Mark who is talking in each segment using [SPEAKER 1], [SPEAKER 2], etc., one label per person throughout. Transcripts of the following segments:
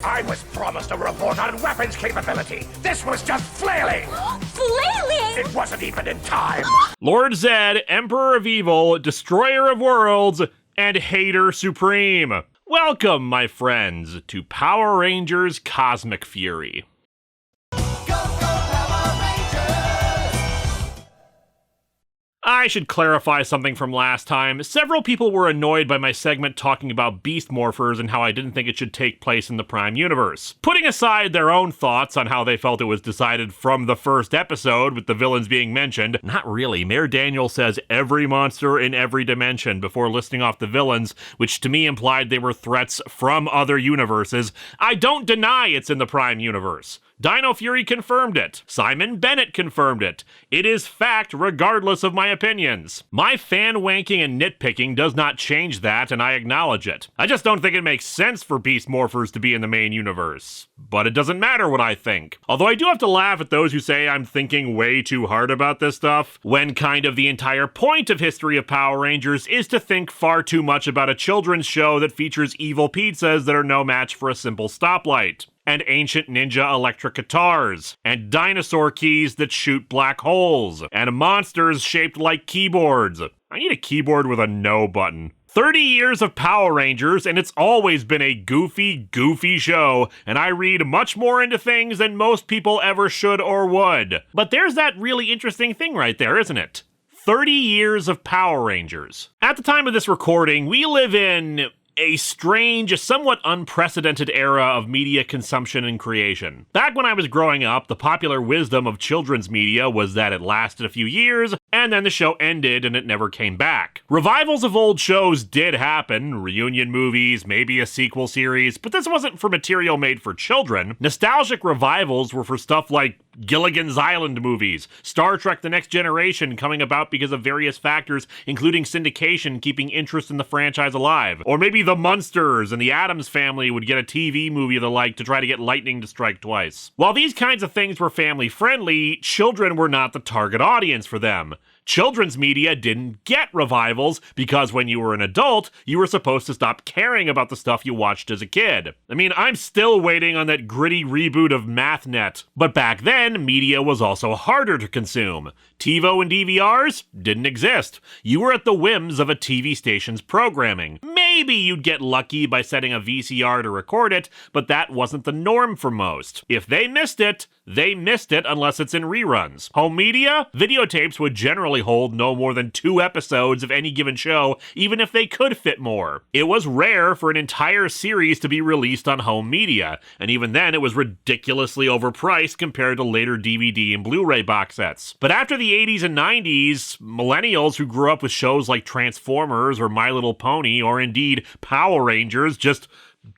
[SPEAKER 1] I was promised a report on weapons capability. This was just flailing.
[SPEAKER 2] Flailing?
[SPEAKER 1] It wasn't even in time.
[SPEAKER 3] Lord Zed, Emperor of Evil, Destroyer of Worlds, and Hater Supreme. Welcome, my friends, to Power Rangers Cosmic Fury. I should clarify something from last time. Several people were annoyed by my segment talking about beast morphers and how I didn't think it should take place in the Prime Universe. Putting aside their own thoughts on how they felt it was decided from the first episode, with the villains being mentioned, not really. Mayor Daniel says every monster in every dimension before listing off the villains, which to me implied they were threats from other universes. I don't deny it's in the Prime Universe. Dino Fury confirmed it. Simon Bennett confirmed it. It is fact regardless of my opinions. My fan-wanking and nitpicking does not change that, and I acknowledge it. I just don't think it makes sense for beast morphers to be in the main universe. But it doesn't matter what I think. Although I do have to laugh at those who say I'm thinking way too hard about this stuff, when kind of the entire point of History of Power Rangers is to think far too much about a children's show that features evil pizzas that are no match for a simple stoplight, and ancient ninja electric guitars, and dinosaur keys that shoot black holes, and monsters shaped like keyboards. I need a keyboard with a no button. 30 years of Power Rangers, and it's always been a goofy show, and I read much more into things than most people ever should or would. But there's that really interesting thing right there, isn't it? 30 years of Power Rangers. At the time of this recording, we live in a strange, somewhat unprecedented era of media consumption and creation. Back when I was growing up, the popular wisdom of children's media was that it lasted a few years, and then the show ended and it never came back. Revivals of old shows did happen, reunion movies, maybe a sequel series, but this wasn't for material made for children. Nostalgic revivals were for stuff like Gilligan's Island movies, Star Trek The Next Generation coming about because of various factors, including syndication keeping interest in the franchise alive, or maybe The Munsters and the Addams Family would get a TV movie of the like to try to get lightning to strike twice. While these kinds of things were family friendly, children were not the target audience for them. Children's media didn't get revivals because when you were an adult, you were supposed to stop caring about the stuff you watched as a kid. I mean, I'm still waiting on that gritty reboot of MathNet. But back then, media was also harder to consume. TiVo and DVRs didn't exist. You were at the whims of a TV station's programming. Maybe you'd get lucky by setting a VCR to record it, but that wasn't the norm for most. If they missed it unless it's in reruns. Home media? Videotapes would generally hold no more than 2 episodes of any given show, even if they could fit more. It was rare for an entire series to be released on home media, and even then it was ridiculously overpriced compared to later DVD and Blu-ray box sets. But after the 80s and 90s, millennials who grew up with shows like Transformers or My Little Pony, or indeed Power Rangers, just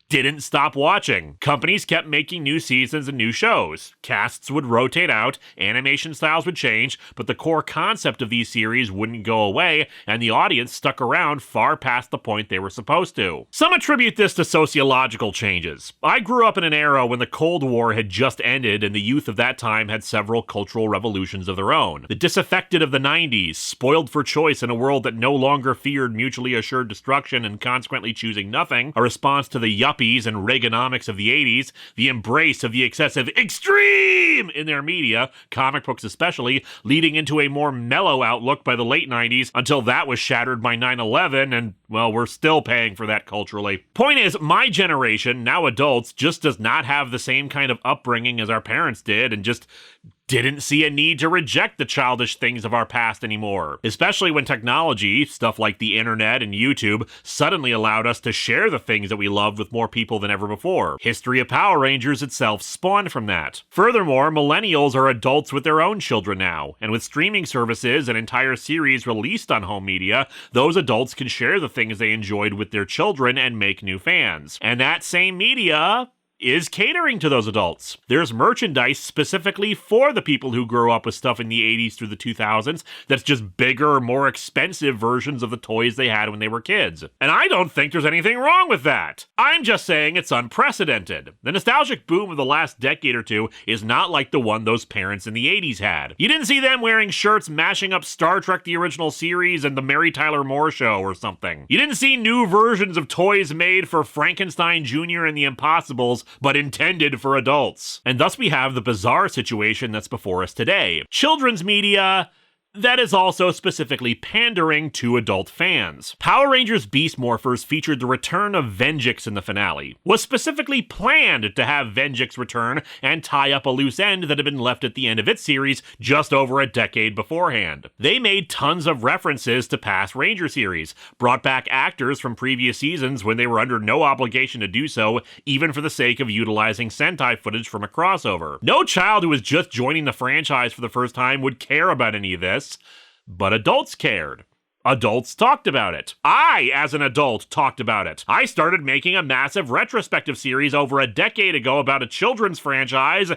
[SPEAKER 3] didn't stop watching. Companies kept making new seasons and new shows. Casts would rotate out, animation styles would change, but the core concept of these series wouldn't go away, and the audience stuck around far past the point they were supposed to. Some attribute this to sociological changes. I grew up in an era when the Cold War had just ended, and the youth of that time had several cultural revolutions of their own. The disaffected of the 90s, spoiled for choice in a world that no longer feared mutually assured destruction and consequently choosing nothing, a response to the yuppies and Reaganomics of the 80s, the embrace of the excessive extreme in their media, comic books especially, leading into a more mellow outlook by the late 90s until that was shattered by 9/11, and, well, we're still paying for that culturally. Point is, my generation, now adults, just does not have the same kind of upbringing as our parents did, and just didn't see a need to reject the childish things of our past anymore. Especially when technology, stuff like the internet and YouTube, suddenly allowed us to share the things that we loved with more people than ever before. History of Power Rangers itself spawned from that. Furthermore, millennials are adults with their own children now, and with streaming services and entire series released on home media, those adults can share the things they enjoyed with their children and make new fans. And that same media is catering to those adults. There's merchandise specifically for the people who grew up with stuff in the 80s through the 2000s that's just bigger, more expensive versions of the toys they had when they were kids. And I don't think there's anything wrong with that. I'm just saying it's unprecedented. The nostalgic boom of the last decade or two is not like the one those parents in the 80s had. You didn't see them wearing shirts mashing up Star Trek the original series and the Mary Tyler Moore Show or something. You didn't see new versions of toys made for Frankenstein Jr. and the Impossibles but intended for adults. And thus we have the bizarre situation that's before us today. Children's media that is also specifically pandering to adult fans. Power Rangers Beast Morphers featured the return of Venjix in the finale. Was specifically planned to have Venjix return and tie up a loose end that had been left at the end of its series just over a decade beforehand. They made tons of references to past Ranger series, brought back actors from previous seasons when they were under no obligation to do so, even for the sake of utilizing Sentai footage from a crossover. No child who was just joining the franchise for the first time would care about any of this. But adults cared. Adults talked about it. I, as an adult, talked about it. I started making a massive retrospective series over a decade ago about a children's franchise,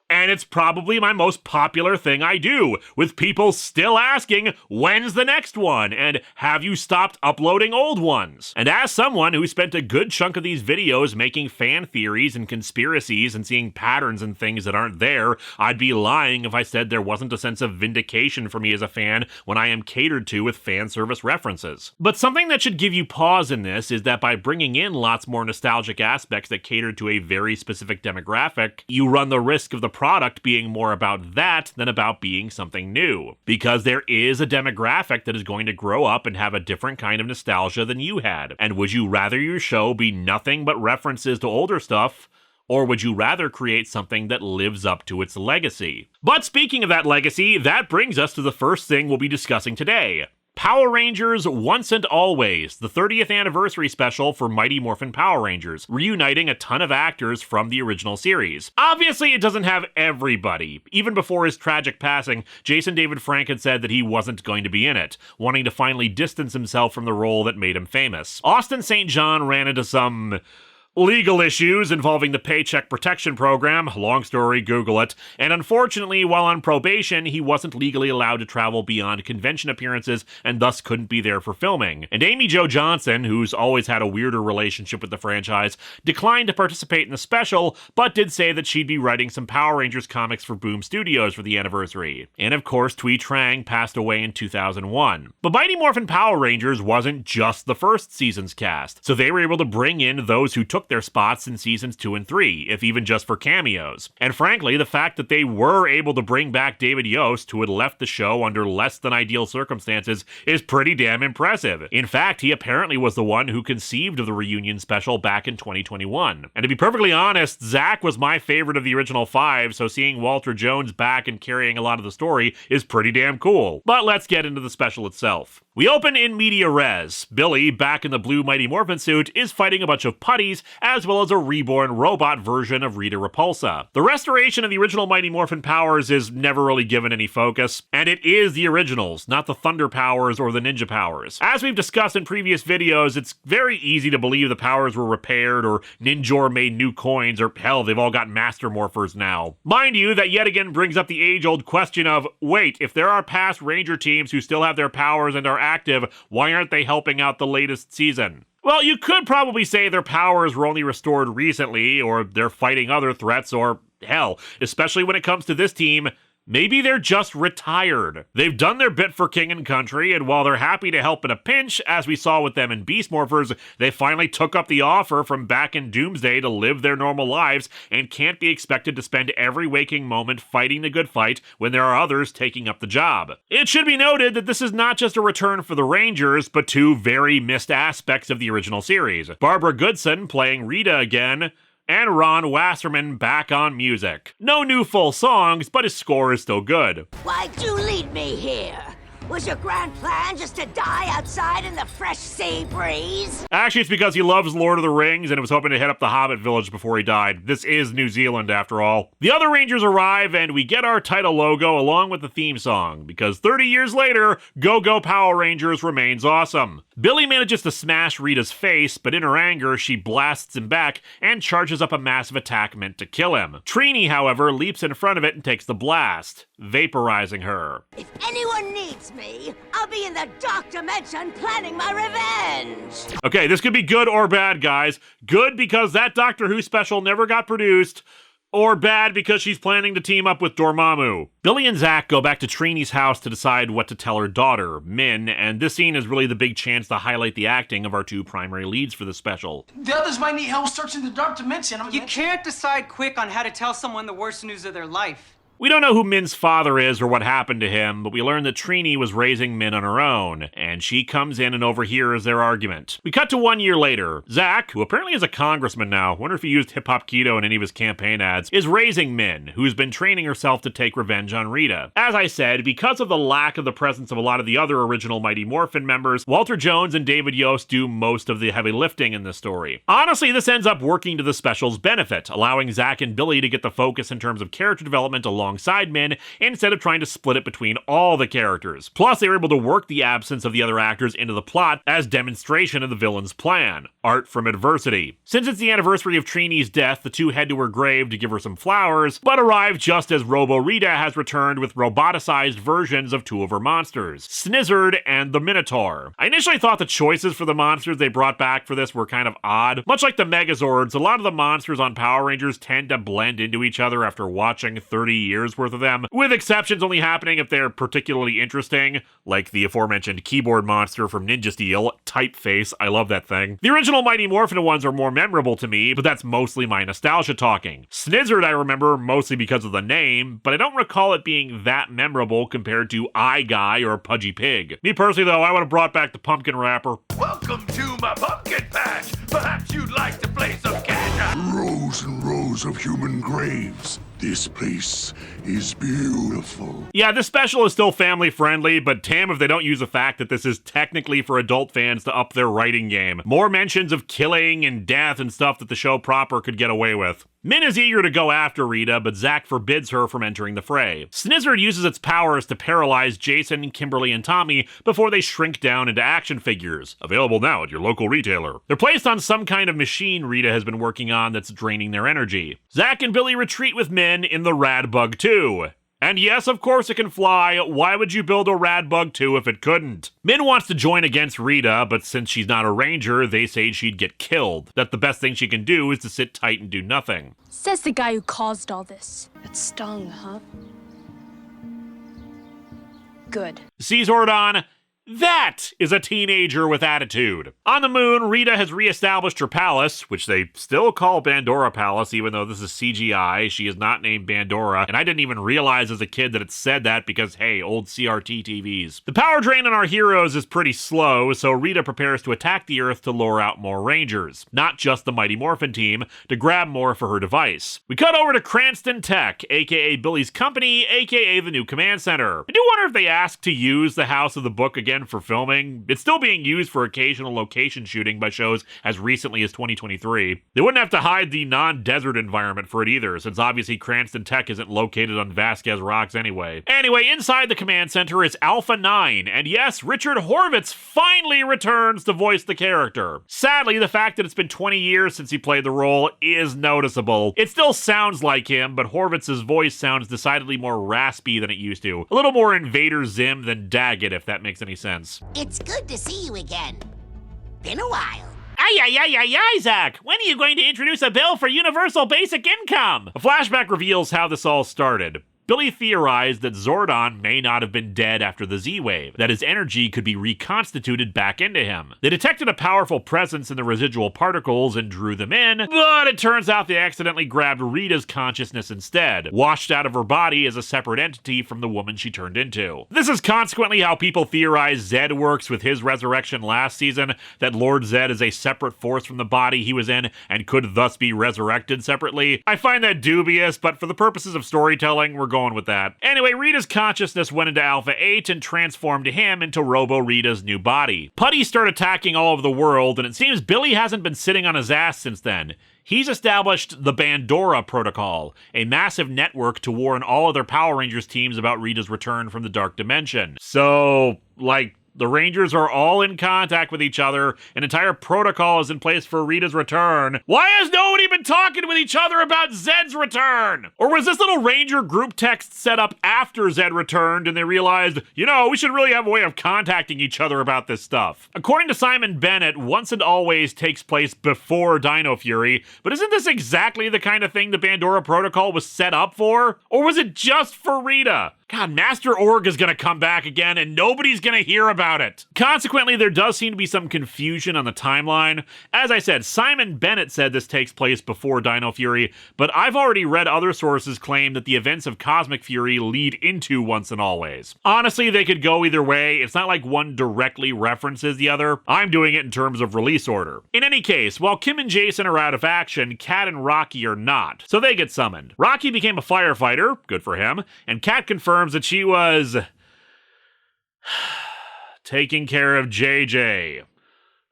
[SPEAKER 3] and it's probably my most popular thing I do, with people still asking, when's the next one? And have you stopped uploading old ones? And as someone who spent a good chunk of these videos making fan theories and conspiracies and seeing patterns and things that aren't there, I'd be lying if I said there wasn't a sense of vindication for me as a fan when I am catered to with fan service references. But something that should give you pause in this is that by bringing in lots more nostalgic aspects that cater to a very specific demographic, you run the risk of the product being more about that than about being something new. Because there is a demographic that is going to grow up and have a different kind of nostalgia than you had. And would you rather your show be nothing but references to older stuff, or would you rather create something that lives up to its legacy? But speaking of that legacy, that brings us to the first thing we'll be discussing today. Power Rangers Once and Always, the 30th anniversary special for Mighty Morphin Power Rangers, reuniting a ton of actors from the original series. Obviously, it doesn't have everybody. Even before his tragic passing, Jason David Frank had said that he wasn't going to be in it, wanting to finally distance himself from the role that made him famous. Austin St. John ran into some legal issues involving the Paycheck Protection Program, long story, Google it, and unfortunately, while on probation, he wasn't legally allowed to travel beyond convention appearances and thus couldn't be there for filming. And Amy Jo Johnson, who's always had a weirder relationship with the franchise, declined to participate in the special, but did say that she'd be writing some Power Rangers comics for Boom Studios for the anniversary. And of course, Thuy Trang passed away in 2001. But Mighty Morphin Power Rangers wasn't just the first season's cast, so they were able to bring in those who took their spots in seasons 2 and 3, if even just for cameos. And frankly, the fact that they were able to bring back David Yost, who had left the show under less than ideal circumstances, is pretty damn impressive. In fact, he apparently was the one who conceived of the reunion special back in 2021. And to be perfectly honest, Zach was my favorite of the original 5, so seeing Walter Jones back and carrying a lot of the story is pretty damn cool. But let's get into the special itself. We open in media res. Billy, back in the blue Mighty Morphin suit, is fighting a bunch of putties, as well as a reborn robot version of Rita Repulsa. The restoration of the original Mighty Morphin powers is never really given any focus, and it is the originals, not the Thunder powers or the Ninja powers. As we've discussed in previous videos, it's very easy to believe the powers were repaired, or Ninjor made new coins, or hell, they've all got Master Morphers now. Mind you, that yet again brings up the age-old question of, wait, if there are past Ranger teams who still have their powers and are active, why aren't they helping out the latest season? Well, you could probably say their powers were only restored recently, or they're fighting other threats, or hell, especially when it comes to this team, maybe they're just retired. They've done their bit for King and Country, and while they're happy to help in a pinch, as we saw with them in Beast Morphers, they finally took up the offer from back in Doomsday to live their normal lives and can't be expected to spend every waking moment fighting the good fight when there are others taking up the job. It should be noted that this is not just a return for the Rangers, but two very missed aspects of the original series. Barbara Goodson playing Rita again, and Ron Wasserman back on music. No new full songs, but his score is still good.
[SPEAKER 2] Why'd you lead me here? Was your grand plan just to die outside in the fresh sea breeze?
[SPEAKER 3] Actually, it's because he loves Lord of the Rings and was hoping to hit up the Hobbit village before he died. This is New Zealand, after all. The other Rangers arrive, and we get our title logo along with the theme song, because 30 years later, Go Go Power Rangers remains awesome. Billy manages to smash Rita's face, but in her anger, she blasts him back and charges up a massive attack meant to kill him. Trini, however, leaps in front of it and takes the blast, vaporizing her.
[SPEAKER 2] If anyone needs me, I'll be in the dark dimension planning my revenge.
[SPEAKER 3] Okay, this could be good or bad, guys. Good because that Doctor Who special never got produced, Or bad because she's planning to team up with Dormammu. Billy and Zack go back to Trini's house to decide what to tell her daughter, Min, and this scene is really the big chance to highlight the acting of our two primary leads for the special.
[SPEAKER 4] The others might need help searching the dark dimension.
[SPEAKER 5] You can't decide quick on how to tell someone the worst news of their life.
[SPEAKER 3] We don't know who Min's father is or what happened to him, but we learn that Trini was raising Min on her own, and she comes in and overhears their argument. We cut to 1 year later. Zack, who apparently is a congressman now, wonder if he used hip-hop keto in any of his campaign ads, is raising Min, who's been training herself to take revenge on Rita. As I said, because of the lack of the presence of a lot of the other original Mighty Morphin members, Walter Jones and David Yost do most of the heavy lifting in this story. Honestly, this ends up working to the special's benefit, allowing Zack and Billy to get the focus in terms of character development alongside Min, instead of trying to split it between all the characters. Plus, they were able to work the absence of the other actors into the plot as demonstration of the villain's plan, art from adversity. Since it's the anniversary of Trini's death, the two head to her grave to give her some flowers, but arrive just as Robo-Rita has returned with roboticized versions of two of her monsters, Snizzard and the Minotaur. I initially thought the choices for the monsters they brought back for this were kind of odd. Much like the Megazords, a lot of the monsters on Power Rangers tend to blend into each other after watching 30 years worth of them, with exceptions only happening if they're particularly interesting, like the aforementioned keyboard monster from Ninja Steel, Typeface, I love that thing. The original Mighty Morphin ones are more memorable to me, but that's mostly my nostalgia talking. Snizzard I remember mostly because of the name, but I don't recall it being that memorable compared to Eye Guy or Pudgy Pig. Me personally though, I would have brought back the pumpkin wrapper.
[SPEAKER 1] Welcome to my pumpkin patch. Perhaps you'd like to play some catch.
[SPEAKER 6] Rows and rows of human graves. This place is beautiful.
[SPEAKER 3] Yeah, this special is still family friendly, but damn if they don't use the fact that this is technically for adult fans to up their writing game. More mentions of killing and death and stuff that the show proper could get away with. Min is eager to go after Rita, but Zack forbids her from entering the fray. Snizzard uses its powers to paralyze Jason, Kimberly, and Tommy before they shrink down into action figures. Available now at your local retailer. They're placed on some kind of machine Rita has been working on that's draining their energy. Zack and Billy retreat with Min in the Rad Bug 2. And yes, of course it can fly. Why would you build a Rad Bug 2 if it couldn't? Min wants to join against Rita, but since she's not a ranger, they say she'd get killed. That the best thing she can do is to sit tight and do nothing.
[SPEAKER 7] Says the guy who caused all this. It stung, huh? Good.
[SPEAKER 3] See, Zordon? That is a teenager with attitude. On the moon, Rita has reestablished her palace, which they still call Bandora Palace, even though this is CGI. She is not named Bandora, and I didn't even realize as a kid that it said that because, hey, old CRT TVs. The power drain on our heroes is pretty slow, so Rita prepares to attack the Earth to lure out more Rangers, not just the Mighty Morphin team, to grab more for her device. We cut over to Cranston Tech, aka Billy's company, aka the new command center. I do wonder if they asked to use the House of the Book again for filming. It's still being used for occasional location shooting by shows as recently as 2023. They wouldn't have to hide the non-desert environment for it either, since obviously Cranston Tech isn't located on Vasquez Rocks anyway. Anyway, inside the command center is Alpha 9, and yes, Richard Horvitz finally returns to voice the character. Sadly, the fact that it's been 20 years since he played the role is noticeable. It still sounds like him, but Horvitz's voice sounds decidedly more raspy than it used to. A little more Invader Zim than Daggett, if that makes any sense.
[SPEAKER 2] It's good to see you again. Been a while.
[SPEAKER 3] Aye, Zack! When are you going to introduce a bill for universal basic income? A flashback reveals how this all started. Billy theorized that Zordon may not have been dead after the Z-Wave, that his energy could be reconstituted back into him. They detected a powerful presence in the residual particles and drew them in, but it turns out they accidentally grabbed Rita's consciousness instead, washed out of her body as a separate entity from the woman she turned into. This is consequently how people theorize Zed works with his resurrection last season, that Lord Zed is a separate force from the body he was in and could thus be resurrected separately. I find that dubious, but for the purposes of storytelling, we're going with that. Anyway, Rita's consciousness went into Alpha 8 and transformed him into Robo-Rita's new body. Putties start attacking all over the world, and it seems Billy hasn't been sitting on his ass since then. He's established the Bandora Protocol, a massive network to warn all other Power Rangers teams about Rita's return from the Dark Dimension. So, the Rangers are all in contact with each other. An entire protocol is in place for Rita's return. Why has nobody been been talking with each other about Zed's return? Or was this little Ranger group text set up after Zed returned and they realized, we should really have a way of contacting each other about this stuff? According to Simon Bennett, Once and Always takes place before Dino Fury, but isn't this exactly the kind of thing the Pandora Protocol was set up for? Or was it just for Rita? God, Master Org is gonna come back again and nobody's gonna hear about it. Consequently, there does seem to be some confusion on the timeline. As I said, Simon Bennett said this takes place before Dino Fury, but I've already read other sources claim that the events of Cosmic Fury lead into Once and Always. Honestly, they could go either way. It's not like one directly references the other. I'm doing it in terms of release order. In any case, while Kim and Jason are out of action, Kat and Rocky are not, so they get summoned. Rocky became a firefighter, good for him, and Kat confirms that she was taking care of JJ,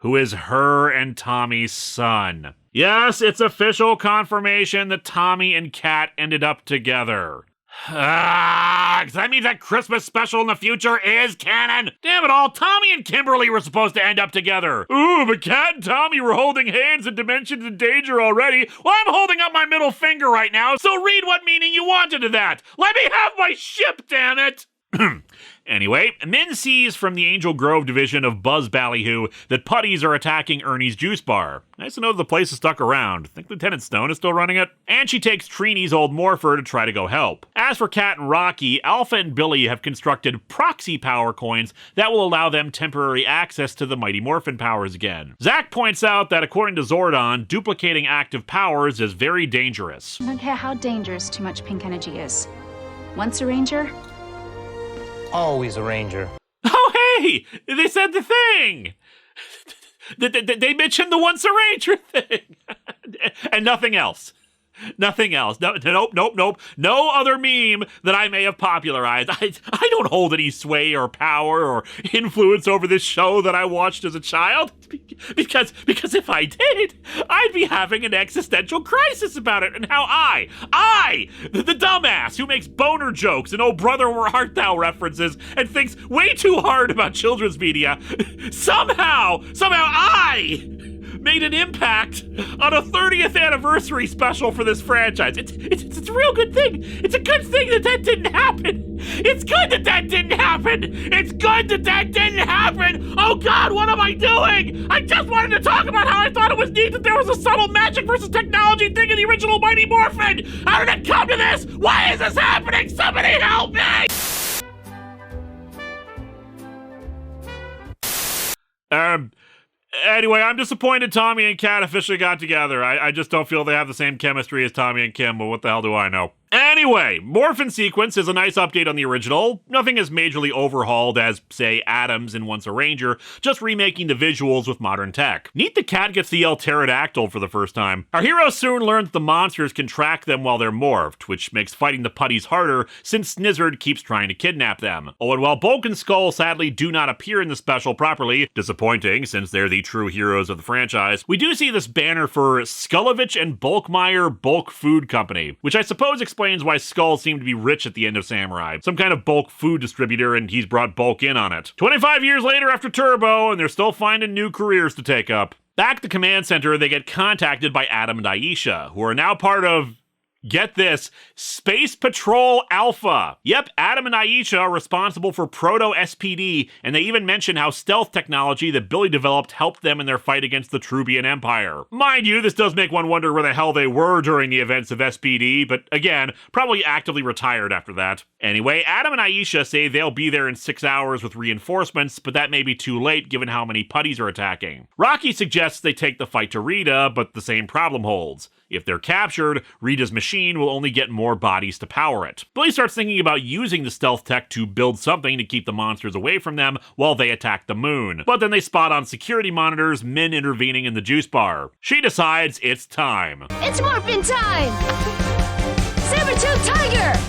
[SPEAKER 3] who is her and Tommy's son. Yes, it's official confirmation that Tommy and Kat ended up together. That means that Christmas special in the future is canon. Damn it all, Tommy and Kimberly were supposed to end up together. Ooh, but Kat and Tommy were holding hands in Dimensions in Danger already. Well, I'm holding up my middle finger right now, so read what meaning you wanted to that. Let me have my ship, damn it. Anyway, Min sees from the Angel Grove division of Buzz Ballyhoo that putties are attacking Ernie's juice bar. Nice to know that the place is stuck around. Think Lieutenant Stone is still running it? And she takes Trini's old morpher to try to go help. As for Kat and Rocky, Alpha and Billy have constructed proxy power coins that will allow them temporary access to the Mighty Morphin powers again. Zack points out that according to Zordon, duplicating active powers is very dangerous.
[SPEAKER 8] I don't care how dangerous too much pink energy is. Once a Ranger,
[SPEAKER 9] always a Ranger.
[SPEAKER 3] Oh, hey! They said the thing! They mentioned the Once a Ranger thing! And nothing else. Nothing else. Nope. No other meme that I may have popularized. I don't hold any sway or power or influence over this show that I watched as a child. Because if I did, I'd be having an existential crisis about it and how the dumbass who makes boner jokes and oh brother where art thou references and thinks way too hard about children's media, somehow I made an impact on a 30th anniversary special for this franchise. It's a real good thing. It's a good thing that didn't happen. It's good that didn't happen. It's good that didn't happen. Oh God, what am I doing? I just wanted to talk about how I thought it was neat that there was a subtle magic versus technology thing in the original Mighty Morphin. How did it come to this? Why is this happening? Somebody help me! Anyway, I'm disappointed Tommy and Kat officially got together. I just don't feel they have the same chemistry as Tommy and Kim, but what the hell do I know? Anyway, Morphin Sequence is a nice update on the original. Nothing is majorly overhauled as, say, Adams in Once a Ranger, just remaking the visuals with modern tech. Neat that Kat gets to yell pterodactyl for the first time. Our heroes soon learn that the monsters can track them while they're morphed, which makes fighting the putties harder since Snizzard keeps trying to kidnap them. Oh, and while Bulk and Skull sadly do not appear in the special properly, disappointing since they're the true heroes of the franchise, we do see this banner for Skullovich and Bulkmeyer Bulk Food Company, which I suppose explains why Skull seemed to be rich at the end of Samurai. Some kind of bulk food distributor, and he's brought Bulk in on it. 25 years later after Turbo, and they're still finding new careers to take up. Back at the command center, they get contacted by Adam and Aisha, who are now part of, get this, Space Patrol Alpha. Yep, Adam and Aisha are responsible for Proto-SPD, and they even mention how stealth technology that Billy developed helped them in their fight against the Trubian Empire. Mind you, this does make one wonder where the hell they were during the events of SPD, but again, probably actively retired after that. Anyway, Adam and Aisha say they'll be there in 6 hours with reinforcements, but that may be too late given how many putties are attacking. Rocky suggests they take the fight to Rita, but the same problem holds. If they're captured, Rita's machine will only get more bodies to power it. Billy starts thinking about using the stealth tech to build something to keep the monsters away from them while they attack the moon. But then they spot on security monitors Min intervening in the juice bar. She decides it's time.
[SPEAKER 8] it's Morphin time! Saber-tooth tiger!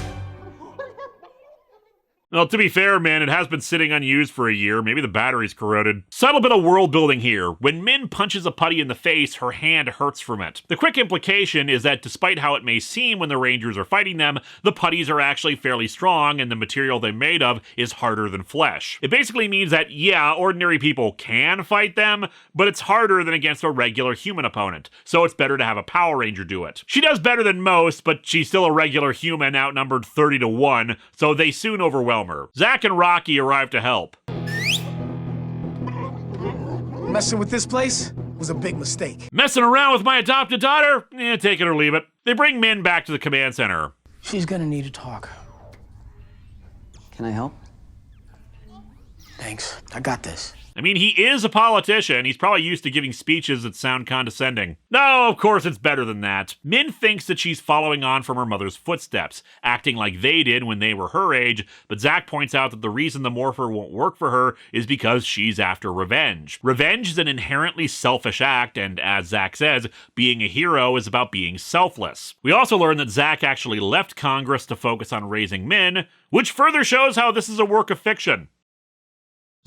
[SPEAKER 3] Well, to be fair, man, it has been sitting unused for a year. Maybe the battery's corroded. Subtle bit of world building here. When Min punches a putty in the face, her hand hurts from it. The quick implication is that despite how it may seem when the Rangers are fighting them, the putties are actually fairly strong and the material they're made of is harder than flesh. It basically means that, yeah, ordinary people can fight them, but it's harder than against a regular human opponent, so it's better to have a Power Ranger do it. She does better than most, but she's still a regular human outnumbered 30-1, so they soon overwhelm her. Zack and Rocky arrive to help.
[SPEAKER 4] Messing with this place was a big mistake.
[SPEAKER 3] Messing around with my adopted daughter? Take it or leave it. They bring Min back to the command center.
[SPEAKER 4] She's gonna need to talk.
[SPEAKER 5] Can I help?
[SPEAKER 4] Thanks, I got this.
[SPEAKER 3] I mean, he is a politician. He's probably used to giving speeches that sound condescending. No, of course it's better than that. Min thinks that she's following on from her mother's footsteps, acting like they did when they were her age, but Zack points out that the reason the morpher won't work for her is because she's after revenge. Revenge is an inherently selfish act, and as Zack says, being a hero is about being selfless. We also learn that Zack actually left Congress to focus on raising Min, which further shows how this is a work of fiction.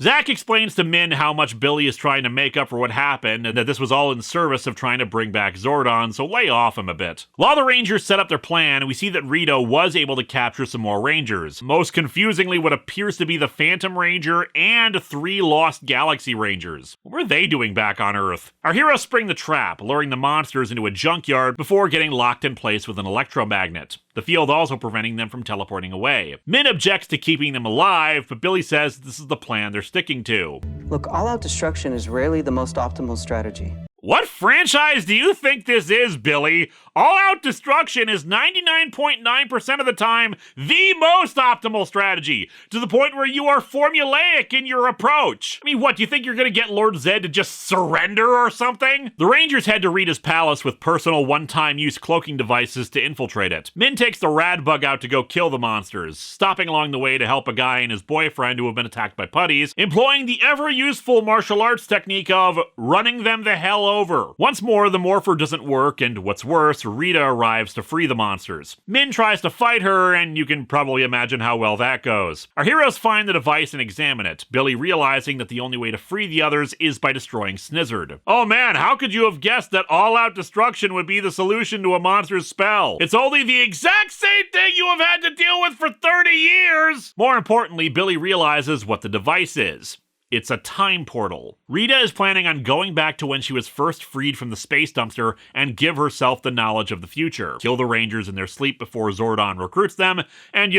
[SPEAKER 3] Zack explains to Min how much Billy is trying to make up for what happened, and that this was all in service of trying to bring back Zordon, so lay off him a bit. While the Rangers set up their plan, we see that Rita was able to capture some more Rangers. Most confusingly, what appears to be the Phantom Ranger and 3 Lost Galaxy Rangers. What were they doing back on Earth? Our heroes spring the trap, luring the monsters into a junkyard before getting locked in place with an electromagnet. The field also preventing them from teleporting away. Min objects to keeping them alive, but Billy says this is the plan they're sticking to.
[SPEAKER 5] Look, all-out destruction is rarely the most optimal strategy.
[SPEAKER 3] What franchise do you think this is, Billy? All-out destruction is 99.9% of the time the most optimal strategy, to the point where you are formulaic in your approach. I mean, what, do you think you're gonna get Lord Zed to just surrender or something? The Rangers head to Rita's palace with personal one-time use cloaking devices to infiltrate it. Min takes the rad bug out to go kill the monsters, stopping along the way to help a guy and his boyfriend who have been attacked by putties, employing the ever-useful martial arts technique of running them the hell over. Once more, the morpher doesn't work, and what's worse, Rita arrives to free the monsters. Min tries to fight her, and you can probably imagine how well that goes. Our heroes find the device and examine it, Billy realizing that the only way to free the others is by destroying Snizzard. Oh man, how could you have guessed that all-out destruction would be the solution to a monster's spell? It's only the exact same thing you have had to deal with for 30 years! More importantly, Billy realizes what the device is. It's a time portal. Rita is planning on going back to when she was first freed from the space dumpster and give herself the knowledge of the future. Kill the Rangers in their sleep before Zordon recruits them, and,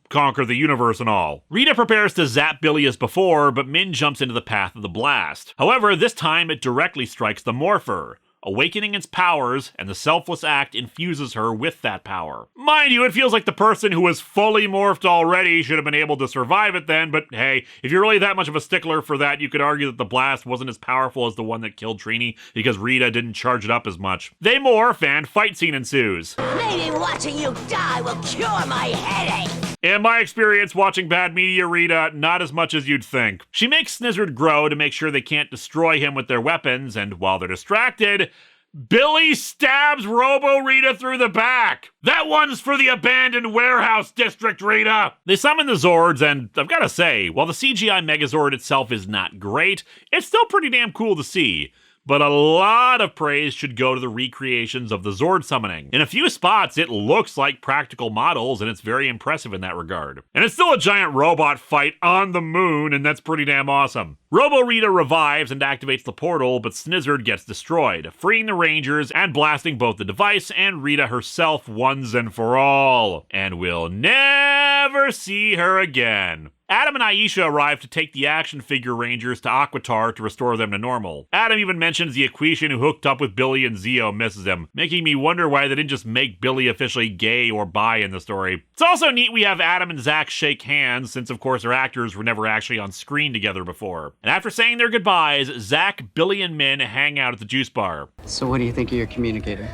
[SPEAKER 3] conquer the universe and all. Rita prepares to zap Billy as before, but Min jumps into the path of the blast. However, this time it directly strikes the morpher, awakening its powers, and the selfless act infuses her with that power. Mind you, it feels like the person who was fully morphed already should have been able to survive it then, but hey, if you're really that much of a stickler for that, you could argue that the blast wasn't as powerful as the one that killed Trini because Rita didn't charge it up as much. They morph, and fight scene ensues.
[SPEAKER 2] Maybe watching you die will cure my headache.
[SPEAKER 3] In my experience watching bad media, Rita, not as much as you'd think. She makes Snizzard grow to make sure they can't destroy him with their weapons, and while they're distracted, Billy stabs Robo-Rita through the back. That one's for the abandoned warehouse district, Rita. They summon the Zords, and I've gotta say, while the CGI Megazord itself is not great, it's still pretty damn cool to see. But a lot of praise should go to the recreations of the Zord summoning. In a few spots, it looks like practical models, and it's very impressive in that regard. And it's still a giant robot fight on the moon, and that's pretty damn awesome. Robo-Rita revives and activates the portal, but Snizzard gets destroyed, freeing the Rangers and blasting both the device and Rita herself once and for all. And we'll never see her again. Adam and Aisha arrive to take the action figure Rangers to Aquitar to restore them to normal. Adam even mentions the Equation who hooked up with Billy and Zeo misses him, making me wonder why they didn't just make Billy officially gay or bi in the story. It's also neat we have Adam and Zack shake hands, since of course their actors were never actually on screen together before. And after saying their goodbyes, Zack, Billy, and Min hang out at the juice bar.
[SPEAKER 5] So what do you think of your communicator?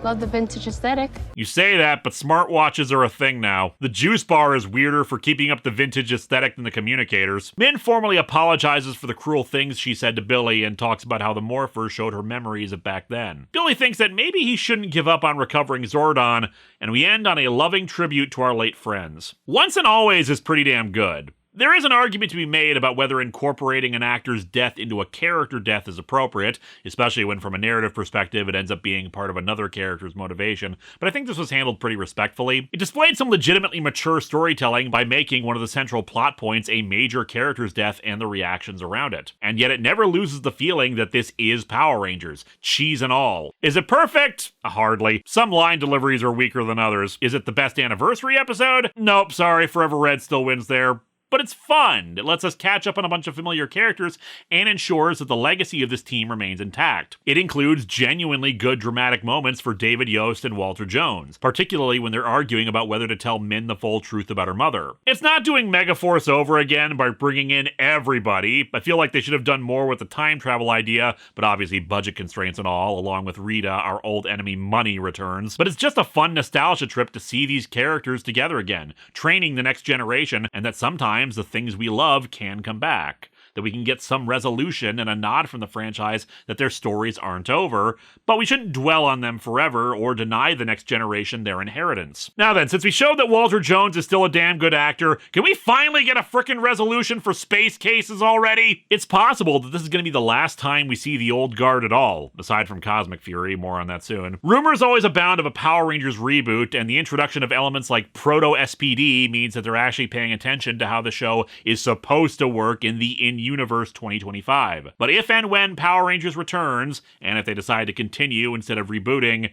[SPEAKER 7] Love the vintage aesthetic.
[SPEAKER 3] You say that, but smartwatches are a thing now. The juice bar is weirder for keeping up the vintage aesthetic than the communicators. Min formally apologizes for the cruel things she said to Billy and talks about how the Morpher showed her memories of back then. Billy thinks that maybe he shouldn't give up on recovering Zordon, and we end on a loving tribute to our late friends. Once and Always is pretty damn good. There is an argument to be made about whether incorporating an actor's death into a character death is appropriate, especially when from a narrative perspective it ends up being part of another character's motivation, but I think this was handled pretty respectfully. It displayed some legitimately mature storytelling by making one of the central plot points a major character's death and the reactions around it. And yet it never loses the feeling that this is Power Rangers, cheese and all. Is it perfect? Hardly. Some line deliveries are weaker than others. Is it the best anniversary episode? Nope, sorry, Forever Red still wins there. But it's fun. It lets us catch up on a bunch of familiar characters and ensures that the legacy of this team remains intact. It includes genuinely good dramatic moments for David Yost and Walter Jones, particularly when they're arguing about whether to tell Min the full truth about her mother. It's not doing Megaforce over again by bringing in everybody. I feel like they should have done more with the time travel idea, but obviously budget constraints and all, along with Rita, our old enemy Money, returns. But it's just a fun nostalgia trip to see these characters together again, training the next generation, and that sometimes the things we love can come back. That we can get some resolution and a nod from the franchise that their stories aren't over, but we shouldn't dwell on them forever or deny the next generation their inheritance. Now then, since we showed that Walter Jones is still a damn good actor, can we finally get a frickin' resolution for Space Cases already? It's possible that this is going to be the last time we see the old guard at all, aside from Cosmic Fury, more on that soon. Rumors always abound of a Power Rangers reboot, and the introduction of elements like Proto-SPD means that they're actually paying attention to how the show is supposed to work in the Universe 2025. But if and when Power Rangers returns, and if they decide to continue instead of rebooting,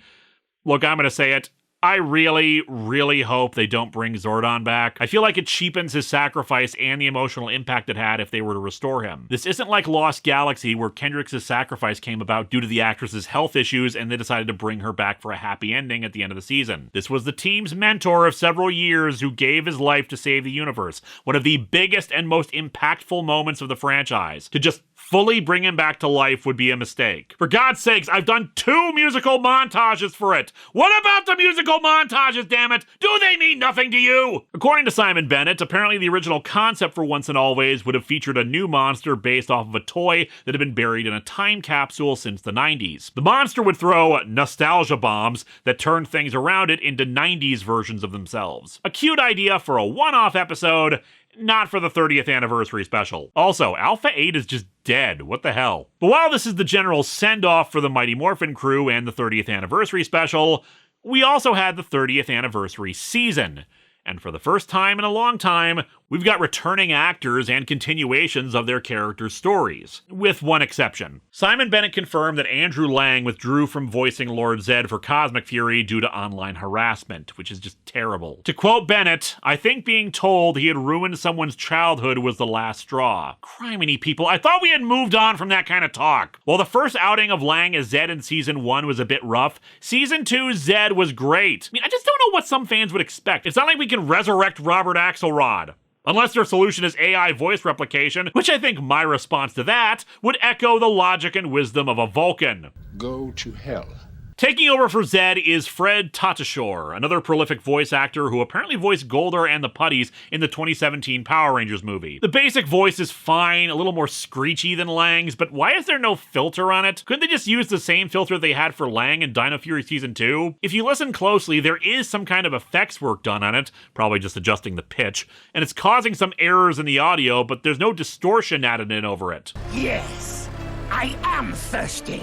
[SPEAKER 3] look, I'm gonna say it, I really, really hope they don't bring Zordon back. I feel like it cheapens his sacrifice and the emotional impact it had if they were to restore him. This isn't like Lost Galaxy, where Kendricks' sacrifice came about due to the actress's health issues and they decided to bring her back for a happy ending at the end of the season. This was the team's mentor of several years who gave his life to save the universe. One of the biggest and most impactful moments of the franchise. To just fully bring him back to life would be a mistake. For God's sakes, I've done 2 musical montages for it. What about the musical montages, damn it? Do they mean nothing to you? According to Simon Bennett, apparently the original concept for Once and Always would have featured a new monster based off of a toy that had been buried in a time capsule since the 90s. The monster would throw nostalgia bombs that turned things around it into 90s versions of themselves. A cute idea for a one-off episode, not for the 30th anniversary special. Also, Alpha 8 is just dead. What the hell? But while this is the general send-off for the Mighty Morphin crew and the 30th anniversary special, we also had the 30th anniversary season. And for the first time in a long time, we've got returning actors and continuations of their characters' stories, with one exception. Simon Bennett confirmed that Andrew Lang withdrew from voicing Lord Zed for Cosmic Fury due to online harassment, which is just terrible. To quote Bennett, "I think being told he had ruined someone's childhood was the last straw." Criminy people, I thought we had moved on from that kind of talk. While the first outing of Lang as Zed in Season 1 was a bit rough, Season 2's Zed was great. I mean, I just don't know what some fans would expect. It's not like we can resurrect Robert Axelrod. Unless their solution is AI voice replication, which I think my response to that would echo the logic and wisdom of a Vulcan.
[SPEAKER 6] Go to hell.
[SPEAKER 3] Taking over for Zed is Fred Tatasciore, another prolific voice actor who apparently voiced Goldar and the Putties in the 2017 Power Rangers movie. The basic voice is fine, a little more screechy than Lang's, but why is there no filter on it? Couldn't they just use the same filter they had for Lang in Dino Fury Season 2? If you listen closely, there is some kind of effects work done on it, probably just adjusting the pitch, and it's causing some errors in the audio, but there's no distortion added in over it.
[SPEAKER 1] Yes, I am thirsty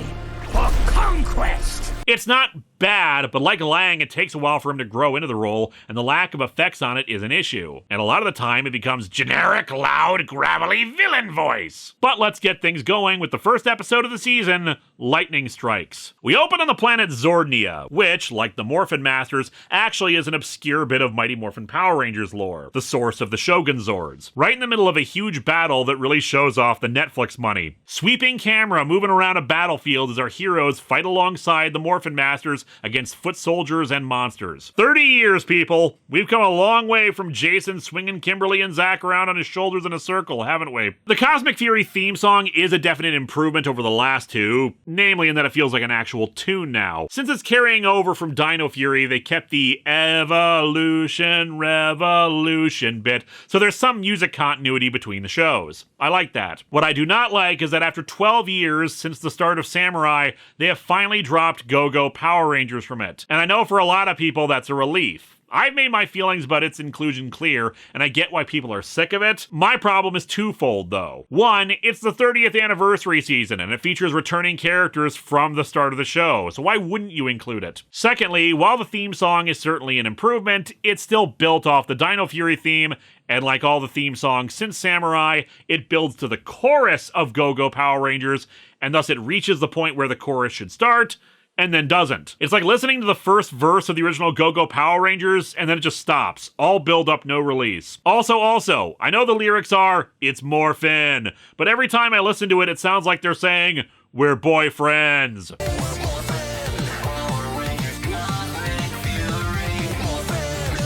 [SPEAKER 1] for conquest.
[SPEAKER 3] It's not bad, but like Lang, it takes a while for him to grow into the role, and the lack of effects on it is an issue. And a lot of the time, it becomes generic, loud, gravelly villain voice. But let's get things going with the first episode of the season, Lightning Strikes. We open on the planet Zordnia, which, like the Morphin Masters, actually is an obscure bit of Mighty Morphin Power Rangers lore, the source of the Shogun Zords. Right in the middle of a huge battle that really shows off the Netflix money. Sweeping camera moving around a battlefield as our heroes fight alongside the Morphin Masters against foot soldiers and monsters. 30 years, people! We've come a long way from Jason swinging Kimberly and Zack around on his shoulders in a circle, haven't we? The Cosmic Fury theme song is a definite improvement over the last two, namely in that it feels like an actual tune now. Since it's carrying over from Dino Fury, they kept the evolution, revolution bit, so there's some music continuity between the shows. I like that. What I do not like is that after 12 years since the start of Samurai, they have finally dropped Go-Go Power Rangers from it. And I know for a lot of people that's a relief. I've made my feelings about its inclusion clear, and I get why people are sick of it. My problem is twofold, though. One, it's the 30th anniversary season, and it features returning characters from the start of the show, so why wouldn't you include it? Secondly, while the theme song is certainly an improvement, it's still built off the Dino Fury theme, and like all the theme songs since Samurai, it builds to the chorus of Go-Go Power Rangers, and thus it reaches the point where the chorus should start, and then doesn't. It's like listening to the first verse of the original Go-Go Power Rangers, and then it just stops. All build up, no release. Also, I know the lyrics are, "It's morphin'," but every time I listen to it, it sounds like they're saying, "We're boyfriends."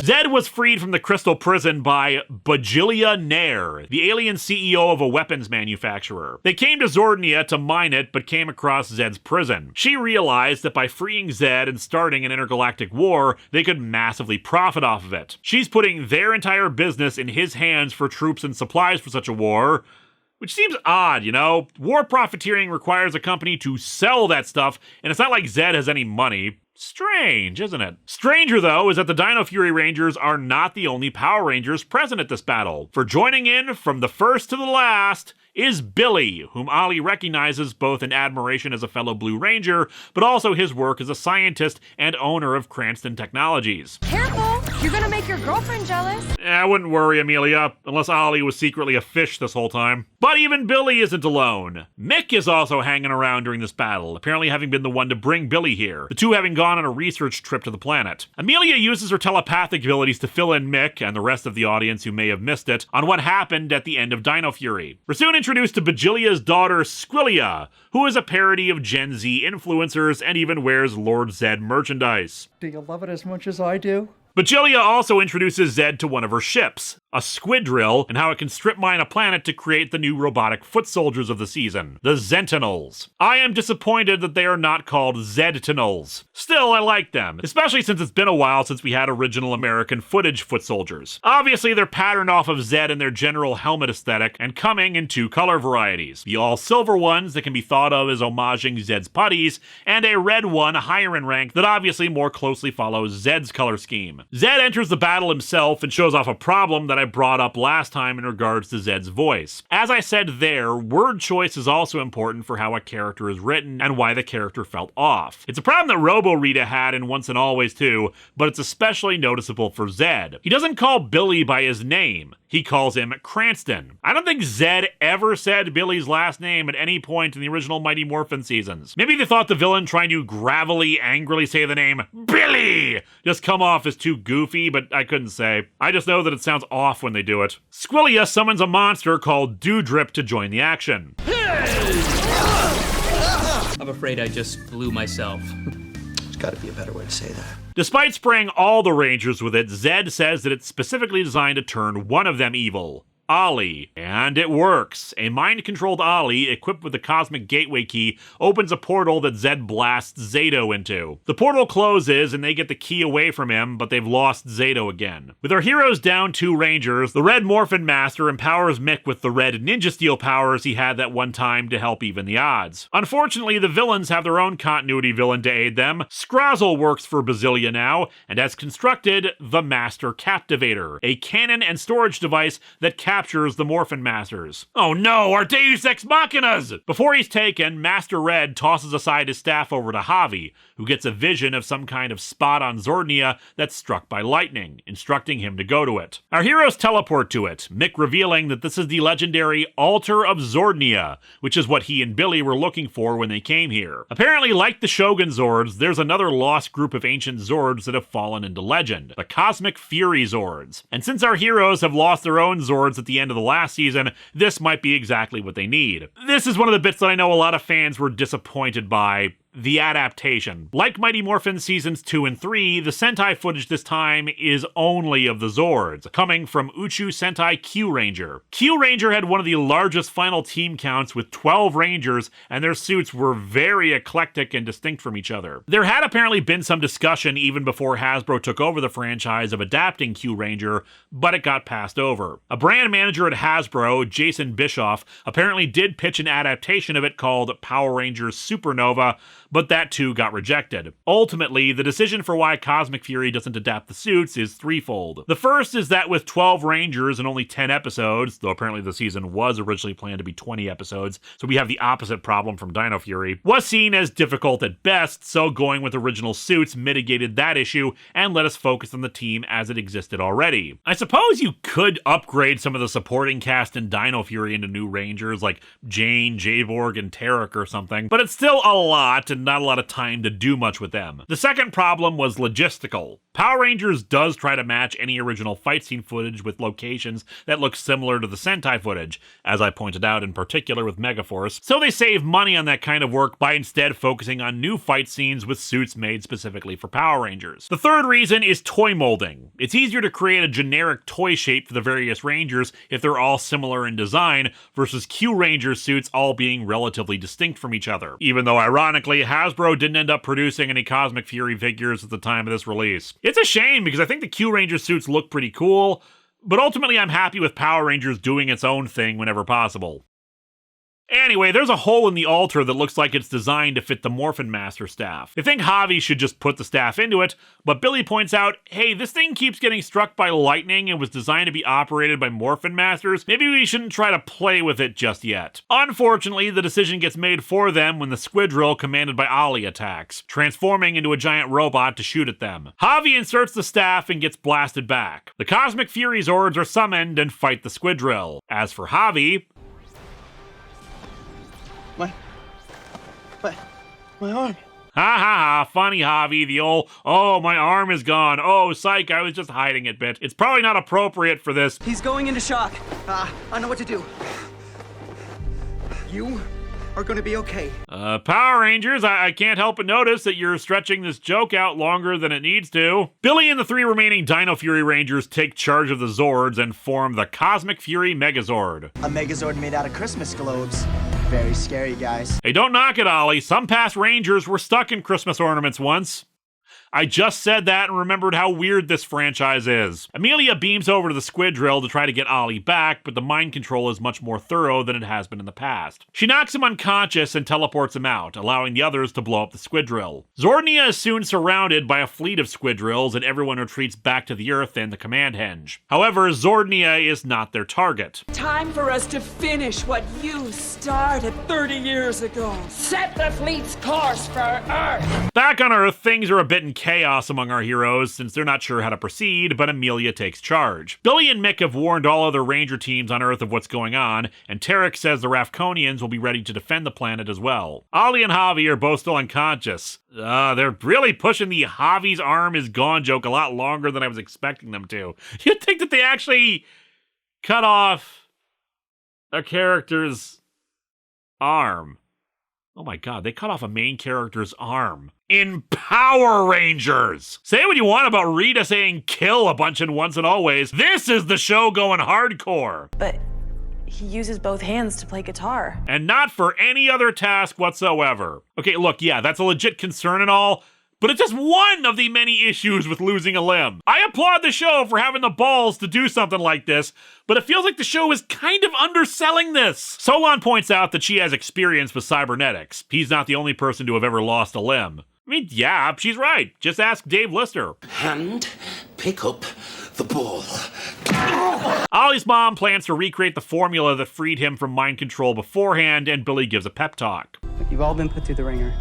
[SPEAKER 3] Zed was freed from the crystal prison by Bajilia Nair, the alien CEO of a weapons manufacturer. They came to Zordnia to mine it, but came across Zed's prison. She realized that by freeing Zed and starting an intergalactic war, they could massively profit off of it. She's putting their entire business in his hands for troops and supplies for such a war, which seems odd, you know? War profiteering requires a company to sell that stuff, and it's not like Zed has any money. Strange, isn't it? Stranger, though, is that the Dino Fury Rangers are not the only Power Rangers present at this battle. For joining in from the first to the last is Billy, whom Ollie recognizes both in admiration as a fellow Blue Ranger, but also his work as a scientist and owner of Cranston Technologies.
[SPEAKER 7] Careful! You're gonna make your girlfriend jealous.
[SPEAKER 3] I wouldn't worry, Amelia, unless Ollie was secretly a fish this whole time. But even Billy isn't alone. Mick is also hanging around during this battle, apparently having been the one to bring Billy here, the two having gone on a research trip to the planet. Amelia uses her telepathic abilities to fill in Mick, and the rest of the audience who may have missed it, on what happened at the end of Dino Fury. We're soon introduced to Bajilia's daughter, Squilia, who is a parody of Gen Z influencers and even wears Lord Zed merchandise.
[SPEAKER 10] Do you love it as much as I do?
[SPEAKER 3] Bajilia also introduces Zed to one of her ships, a squid drill, and how it can strip mine a planet to create the new robotic foot soldiers of the season, the Zentinels. I am disappointed that they are not called Zedtinels. Still, I like them, especially since it's been a while since we had original American footage foot soldiers. Obviously, they're patterned off of Zed in their general helmet aesthetic, and coming in two color varieties. The all-silver ones that can be thought of as homaging Zed's putties, and a red one higher in rank that obviously more closely follows Zed's color scheme. Zed enters the battle himself and shows off a problem that I brought up last time in regards to Zed's voice. As I said there, word choice is also important for how a character is written and why the character felt off. It's a problem that Robo-Rita had in Once and Always too, but it's especially noticeable for Zed. He doesn't call Billy by his name. He calls him Cranston. I don't think Zed ever said Billy's last name at any point in the original Mighty Morphin seasons. Maybe they thought the villain trying to gravelly, angrily say the name Billy just come off as too goofy, but I couldn't say. I just know that it sounds off when they do it. Squilia summons a monster called Dewdrip to join the action.
[SPEAKER 11] I'm afraid I just blew myself. There's gotta be a better way to say that.
[SPEAKER 3] Despite spraying all the Rangers with it, Zed says that it's specifically designed to turn one of them evil. Ollie. And it works. A mind-controlled Ollie, equipped with the Cosmic Gateway Key, opens a portal that Zed blasts Zato into. The portal closes, and they get the key away from him, but they've lost Zato again. With our heroes down 2 Rangers, the Red Morphin Master empowers Mick with the Red Ninja Steel powers he had that one time to help even the odds. Unfortunately, the villains have their own continuity villain to aid them. Scrozzle works for Basilia now, and has constructed the Master Captivator, a cannon and storage device that captures the Morphin Masters. Oh no, our Deus Ex Machinas! Before he's taken, Master Red tosses aside his staff over to Javi, who gets a vision of some kind of spot on Zordnia that's struck by lightning, instructing him to go to it. Our heroes teleport to it, Mick revealing that this is the legendary Altar of Zordnia, which is what he and Billy were looking for when they came here. Apparently, like the Shogun Zords, there's another lost group of ancient Zords that have fallen into legend, the Cosmic Fury Zords. And since our heroes have lost their own Zords at the end of the last season, this might be exactly what they need. This is one of the bits that I know a lot of fans were disappointed by. the adaptation. Like Mighty Morphin Seasons 2 and 3, the Sentai footage this time is only of the Zords, coming from Uchu Sentai Q Ranger. Q Ranger had one of the largest final team counts with 12 Rangers, and their suits were very eclectic and distinct from each other. There had apparently been some discussion even before Hasbro took over the franchise of adapting Q Ranger, but it got passed over. A brand manager at Hasbro, Jason Bischoff, apparently did pitch an adaptation of it called Power Rangers Supernova, but that too got rejected. Ultimately, the decision for why Cosmic Fury doesn't adapt the suits is threefold. The first is that with 12 Rangers and only 10 episodes, though apparently the season was originally planned to be 20 episodes, so we have the opposite problem from Dino Fury, was seen as difficult at best, so going with original suits mitigated that issue and let us focus on the team as it existed already. I suppose you could upgrade some of the supporting cast in Dino Fury into new Rangers like Jane, Jayborg, and Tarek or something, but it's still a lot and not a lot of time to do much with them. The second problem was logistical. Power Rangers does try to match any original fight scene footage with locations that look similar to the Sentai footage, as I pointed out in particular with Megaforce, so they save money on that kind of work by instead focusing on new fight scenes with suits made specifically for Power Rangers. The third reason is toy molding. It's easier to create a generic toy shape for the various Rangers if they're all similar in design, versus Q Ranger suits all being relatively distinct from each other. Even though ironically, Hasbro didn't end up producing any Cosmic Fury figures at the time of this release. It's a shame because I think the Q Ranger suits look pretty cool, but ultimately I'm happy with Power Rangers doing its own thing whenever possible. Anyway, there's a hole in the altar that looks like it's designed to fit the Morphin Master staff. They think Javi should just put the staff into it, but Billy points out, hey, this thing keeps getting struck by lightning and was designed to be operated by Morphin Masters. Maybe we shouldn't try to play with it just yet. Unfortunately, the decision gets made for them when the Squidrill commanded by Ollie attacks, transforming into a giant robot to shoot at them. Javi inserts the staff and gets blasted back. The Cosmic Fury Zords are summoned and fight the Squidrill. As for Javi,
[SPEAKER 12] My arm.
[SPEAKER 3] Ha ha ha, funny Javi, the old, oh, my arm is gone, oh, psych, I was just hiding it bit. It's probably not appropriate for this.
[SPEAKER 5] He's going into shock.
[SPEAKER 12] I know what to do. You are gonna be okay.
[SPEAKER 3] Power Rangers, I can't help but notice that you're stretching this joke out longer than it needs to. Billy and the three remaining Dino Fury Rangers take charge of the Zords and form the Cosmic Fury Megazord.
[SPEAKER 12] A Megazord made out of Christmas globes. Very scary, guys.
[SPEAKER 3] Hey, don't knock it, Ollie. Some past Rangers were stuck in Christmas ornaments once. I just said that and remembered how weird this franchise is. Amelia beams over to the Squidrill to try to get Ollie back, but the mind control is much more thorough than it has been in the past. She knocks him unconscious and teleports him out, allowing the others to blow up the Squidrill. Zordnia is soon surrounded by a fleet of Squidrills, and everyone retreats back to the Earth and the command henge. However, Zordnia is not their target.
[SPEAKER 13] Time for us to finish what you started 30 years ago. Set the fleet's course for Earth.
[SPEAKER 3] Back on Earth, things are a bit in chaos among our heroes since they're not sure how to proceed, but Amelia takes charge. Billy and Mick have warned all other Ranger teams on Earth of what's going on, and Tarek says the Rafconians will be ready to defend the planet as well. Ollie and Javi are both still unconscious. They're really pushing the Javi's arm is gone joke a lot longer than I was expecting them to. You'd think that they actually cut off a character's arm. Oh my god, they cut off a main character's arm. In Power Rangers! Say what you want about Rita saying kill a bunch in Once and Always. This is the show going hardcore.
[SPEAKER 14] But he uses both hands to play guitar.
[SPEAKER 3] And not for any other task whatsoever. Okay, look, yeah, that's a legit concern and all, but it's just one of the many issues with losing a limb. I applaud the show for having the balls to do something like this, but it feels like the show is kind of underselling this. Solon points out that she has experience with cybernetics. He's not the only person to have ever lost a limb. I mean, yeah, she's right. Just ask Dave Lister.
[SPEAKER 15] And pick up the ball.
[SPEAKER 3] Ollie's mom plans to recreate the formula that freed him from mind control beforehand, and Billy gives a pep talk.
[SPEAKER 16] You've all been put through the ringer.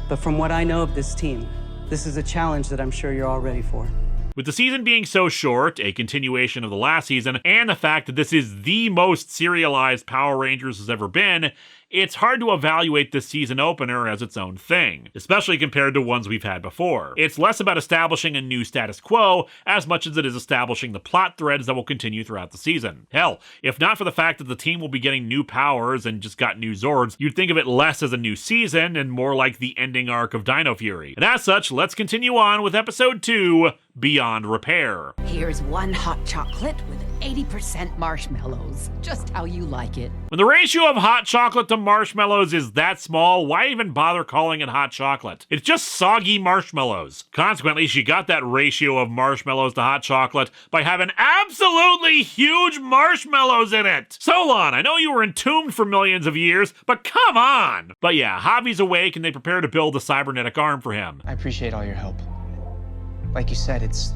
[SPEAKER 16] But from what I know of this team, this is a challenge that I'm sure you're all ready for.
[SPEAKER 3] With the season being so short, a continuation of the last season, and the fact that this is the most serialized Power Rangers has ever been, it's hard to evaluate this season opener as its own thing, especially compared to ones we've had before. It's less about establishing a new status quo as much as it is establishing the plot threads that will continue throughout the season. Hell, if not for the fact that the team will be getting new powers and just got new Zords, you'd think of it less as a new season and more like the ending arc of Dino Fury. And as such, let's continue on with episode 2, Beyond Repair.
[SPEAKER 17] Here's one hot chocolate with 80% marshmallows. Just how you like it.
[SPEAKER 3] When the ratio of hot chocolate to marshmallows is that small, why even bother calling it hot chocolate? It's just soggy marshmallows. Consequently, she got that ratio of marshmallows to hot chocolate by having absolutely huge marshmallows in it. Solon, I know you were entombed for millions of years, but come on! But yeah, Javi's awake and they prepare to build a cybernetic arm for him.
[SPEAKER 12] I appreciate all your help. Like you said, it's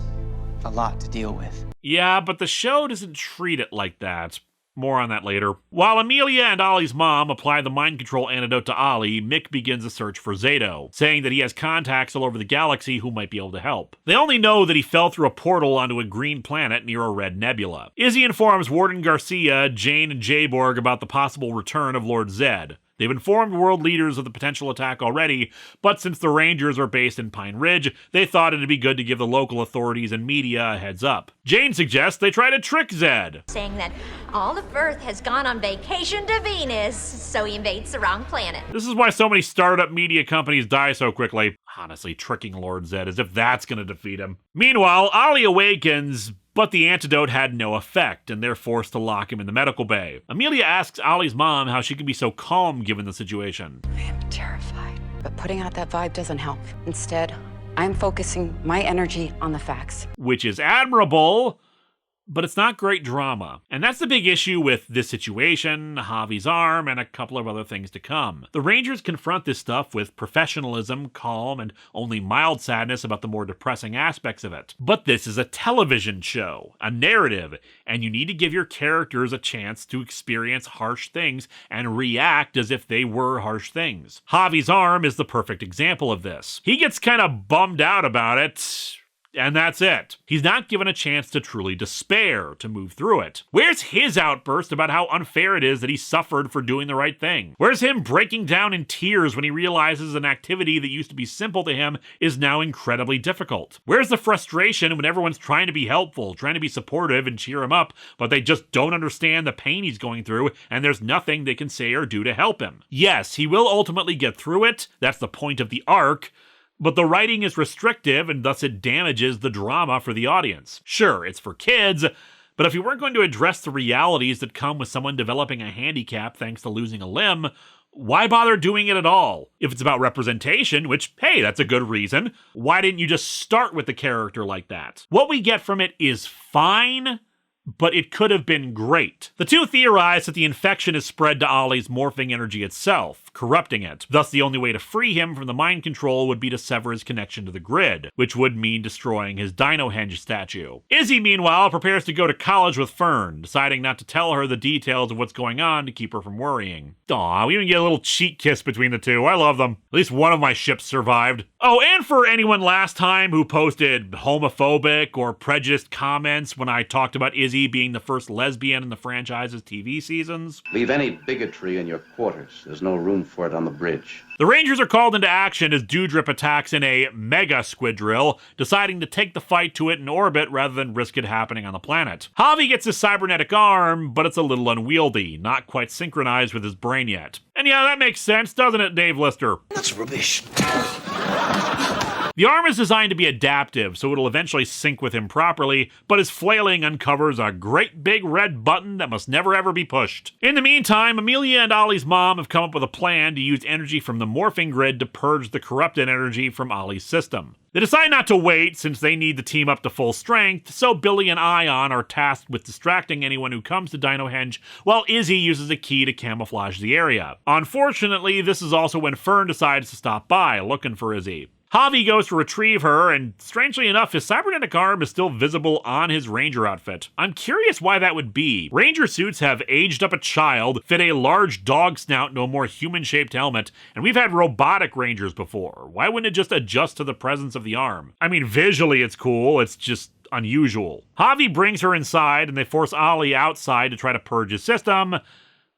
[SPEAKER 12] a lot to deal with.
[SPEAKER 3] Yeah, but the show doesn't treat it like that. More on that later. While Amelia and Ollie's mom apply the mind control antidote to Ollie, Mick begins a search for Zato, saying that he has contacts all over the galaxy who might be able to help. They only know that he fell through a portal onto a green planet near a red nebula. Izzy informs Warden Garcia, Jane, and Jayborg about the possible return of Lord Zed. They've informed world leaders of the potential attack already, but since the Rangers are based in Pine Ridge, they thought it'd be good to give the local authorities and media a heads up. Jane suggests they try to trick Zed,
[SPEAKER 18] saying that all of Earth has gone on vacation to Venus, so he invades the wrong planet.
[SPEAKER 3] This is why so many startup media companies die so quickly. Honestly, tricking Lord Zed as if that's gonna defeat him. Meanwhile, Ollie awakens, but the antidote had no effect, and they're forced to lock him in the medical bay. Amelia asks Ollie's mom how she can be so calm given the situation.
[SPEAKER 17] I am terrified, but putting out that vibe doesn't help. Instead, I'm focusing my energy on the facts.
[SPEAKER 3] Which is admirable, but it's not great drama. And that's the big issue with this situation, Javi's arm, and a couple of other things to come. The Rangers confront this stuff with professionalism, calm, and only mild sadness about the more depressing aspects of it. But this is a television show, a narrative, and you need to give your characters a chance to experience harsh things and react as if they were harsh things. Javi's arm is the perfect example of this. He gets kind of bummed out about it, and that's it. He's not given a chance to truly despair, to move through it. Where's his outburst about how unfair it is that he suffered for doing the right thing? Where's him breaking down in tears when he realizes an activity that used to be simple to him is now incredibly difficult? Where's the frustration when everyone's trying to be helpful, trying to be supportive and cheer him up, but they just don't understand the pain he's going through and there's nothing they can say or do to help him? Yes, he will ultimately get through it. That's the point of the arc. But the writing is restrictive and thus it damages the drama for the audience. Sure, it's for kids, but if you weren't going to address the realities that come with someone developing a handicap thanks to losing a limb, why bother doing it at all? If it's about representation, which, hey, that's a good reason, why didn't you just start with the character like that? What we get from it is fine, but it could have been great. The two theorize that the infection is spread to Ollie's morphing energy itself, corrupting it. Thus, the only way to free him from the mind control would be to sever his connection to the grid, which would mean destroying his Dinohenge statue. Izzy, meanwhile, prepares to go to college with Fern, deciding not to tell her the details of what's going on to keep her from worrying. Aw, we even get a little cheek kiss between the two. I love them. At least one of my ships survived. Oh, and for anyone last time who posted homophobic or prejudiced comments when I talked about Izzy being the first lesbian in the franchise's TV seasons.
[SPEAKER 19] Leave any bigotry in your quarters. There's no room for it on the bridge.
[SPEAKER 3] The Rangers are called into action as Doudrip attacks in a mega squid drill, deciding to take the fight to it in orbit rather than risk it happening on the planet. Javi gets his cybernetic arm, but it's a little unwieldy, not quite synchronized with his brain yet. And yeah, that makes sense, doesn't it, Dave Lister?
[SPEAKER 15] That's rubbish.
[SPEAKER 3] The arm is designed to be adaptive, so it'll eventually sync with him properly, but his flailing uncovers a great big red button that must never ever be pushed. In the meantime, Amelia and Ollie's mom have come up with a plan to use energy from the morphing grid to purge the corrupted energy from Ollie's system. They decide not to wait since they need the team up to full strength, so Billy and Ion are tasked with distracting anyone who comes to Dinohenge, while Izzy uses a key to camouflage the area. Unfortunately, this is also when Fern decides to stop by, looking for Izzy. Javi goes to retrieve her, and strangely enough, his cybernetic arm is still visible on his Ranger outfit. I'm curious why that would be. Ranger suits have aged up a child, fit a large dog snout into a more human-shaped helmet, and we've had robotic Rangers before. Why wouldn't it just adjust to the presence of the arm? I mean, visually it's cool, it's just unusual. Javi brings her inside, and they force Ollie outside to try to purge his system,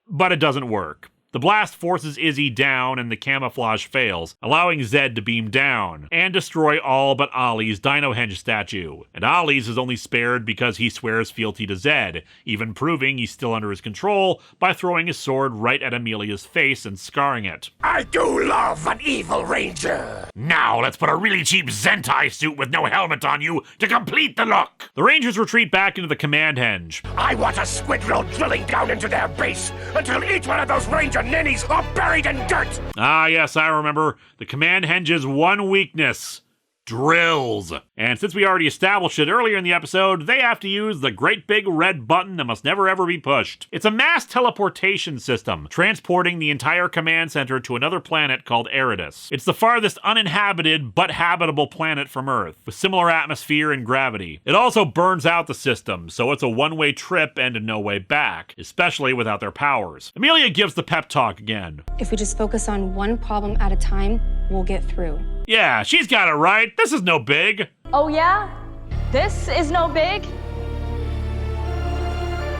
[SPEAKER 3] but it doesn't work. The blast forces Izzy down and the camouflage fails, allowing Zed to beam down and destroy all but Ollie's Dinohenge statue. And Ollie's is only spared because he swears fealty to Zed, even proving he's still under his control by throwing his sword right at Amelia's face and scarring it.
[SPEAKER 1] I do love an evil ranger. Now let's put a really cheap Zentai suit with no helmet on you to complete the look.
[SPEAKER 3] The Rangers retreat back into the command henge.
[SPEAKER 1] I want a squid drill drilling down into their base until each one of those ranger ninnies are buried in dirt.
[SPEAKER 3] Ah, yes, I remember. The command henge's one weakness. Drills. And since we already established it earlier in the episode, they have to use the great big red button that must never ever be pushed. It's a mass teleportation system, transporting the entire command center to another planet called Eridus. It's the farthest uninhabited but habitable planet from Earth, with similar atmosphere and gravity. It also burns out the system, so it's a one-way trip and no way back, especially without their powers. Amelia gives the pep talk again.
[SPEAKER 20] If we just focus on one problem at a time, we'll get through.
[SPEAKER 3] Yeah, she's got it right. This is no big.
[SPEAKER 14] Oh yeah? This is no big?